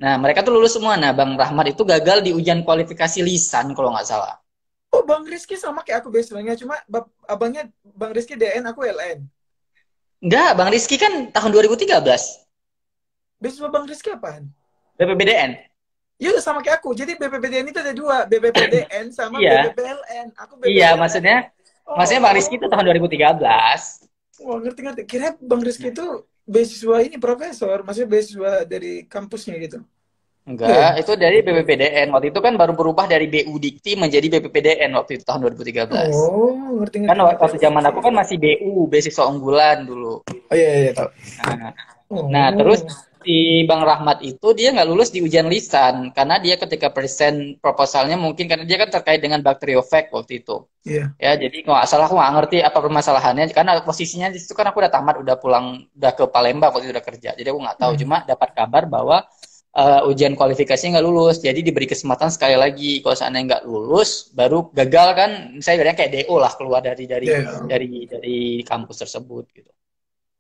Nah, mereka tuh lulus semua. Nah, Bang Rahmat itu gagal di ujian kualifikasi lisan kalau nggak salah. Oh, Bang Rizky sama kayak aku beasiswanya. Cuma abangnya Bang Rizky DN, aku LN. Enggak, Bang Rizky kan tahun 2013. Beasiswa Bang Rizky apaan? BPPDN. Iya, sama kayak aku. Jadi BPPDN itu ada 2. BPPDN sama BPPLN. Aku BPPLN. Iya, maksudnya Bang Rizky itu tahun 2013. Wah, ngerti. Kira Bang Rizky itu beasiswa ini profesor, maksudnya beasiswa dari kampusnya gitu. Enggak, itu dari BPPDN. Waktu itu kan baru berubah dari BU Dikti menjadi BPPDN waktu itu tahun 2013. Oh, ngerti. Kan waktu zaman aku kan masih BU, beasiswa unggulan dulu. Oh iya, tahu. Nah, terus si Bang Rahmat itu dia nggak lulus di ujian lisan karena dia ketika present proposalnya mungkin karena dia kan terkait dengan bakteriofag waktu itu. Iya. Ya, jadi kalau nggak salah aku nggak ngerti apa permasalahannya karena posisinya di situ kan aku udah tamat, udah pulang, udah ke Palembang waktu itu udah kerja. Jadi aku nggak tahu, cuma dapat kabar bahwa ujian kualifikasinya nggak lulus. Jadi diberi kesempatan sekali lagi. Kalau seandainya nggak lulus, baru gagal kan, saya bilang kayak DO lah keluar dari kampus tersebut gitu.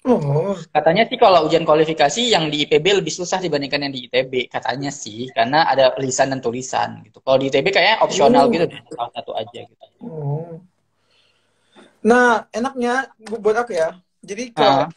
Oh. Katanya sih kalau ujian kualifikasi yang di IPB lebih susah dibandingkan yang di ITB, katanya sih, karena ada lisan dan tulisan gitu. Kalau di ITB kayaknya opsional gitu, salah satu aja gitu. Oh. Nah, enaknya buat aku ya. Jadi kalau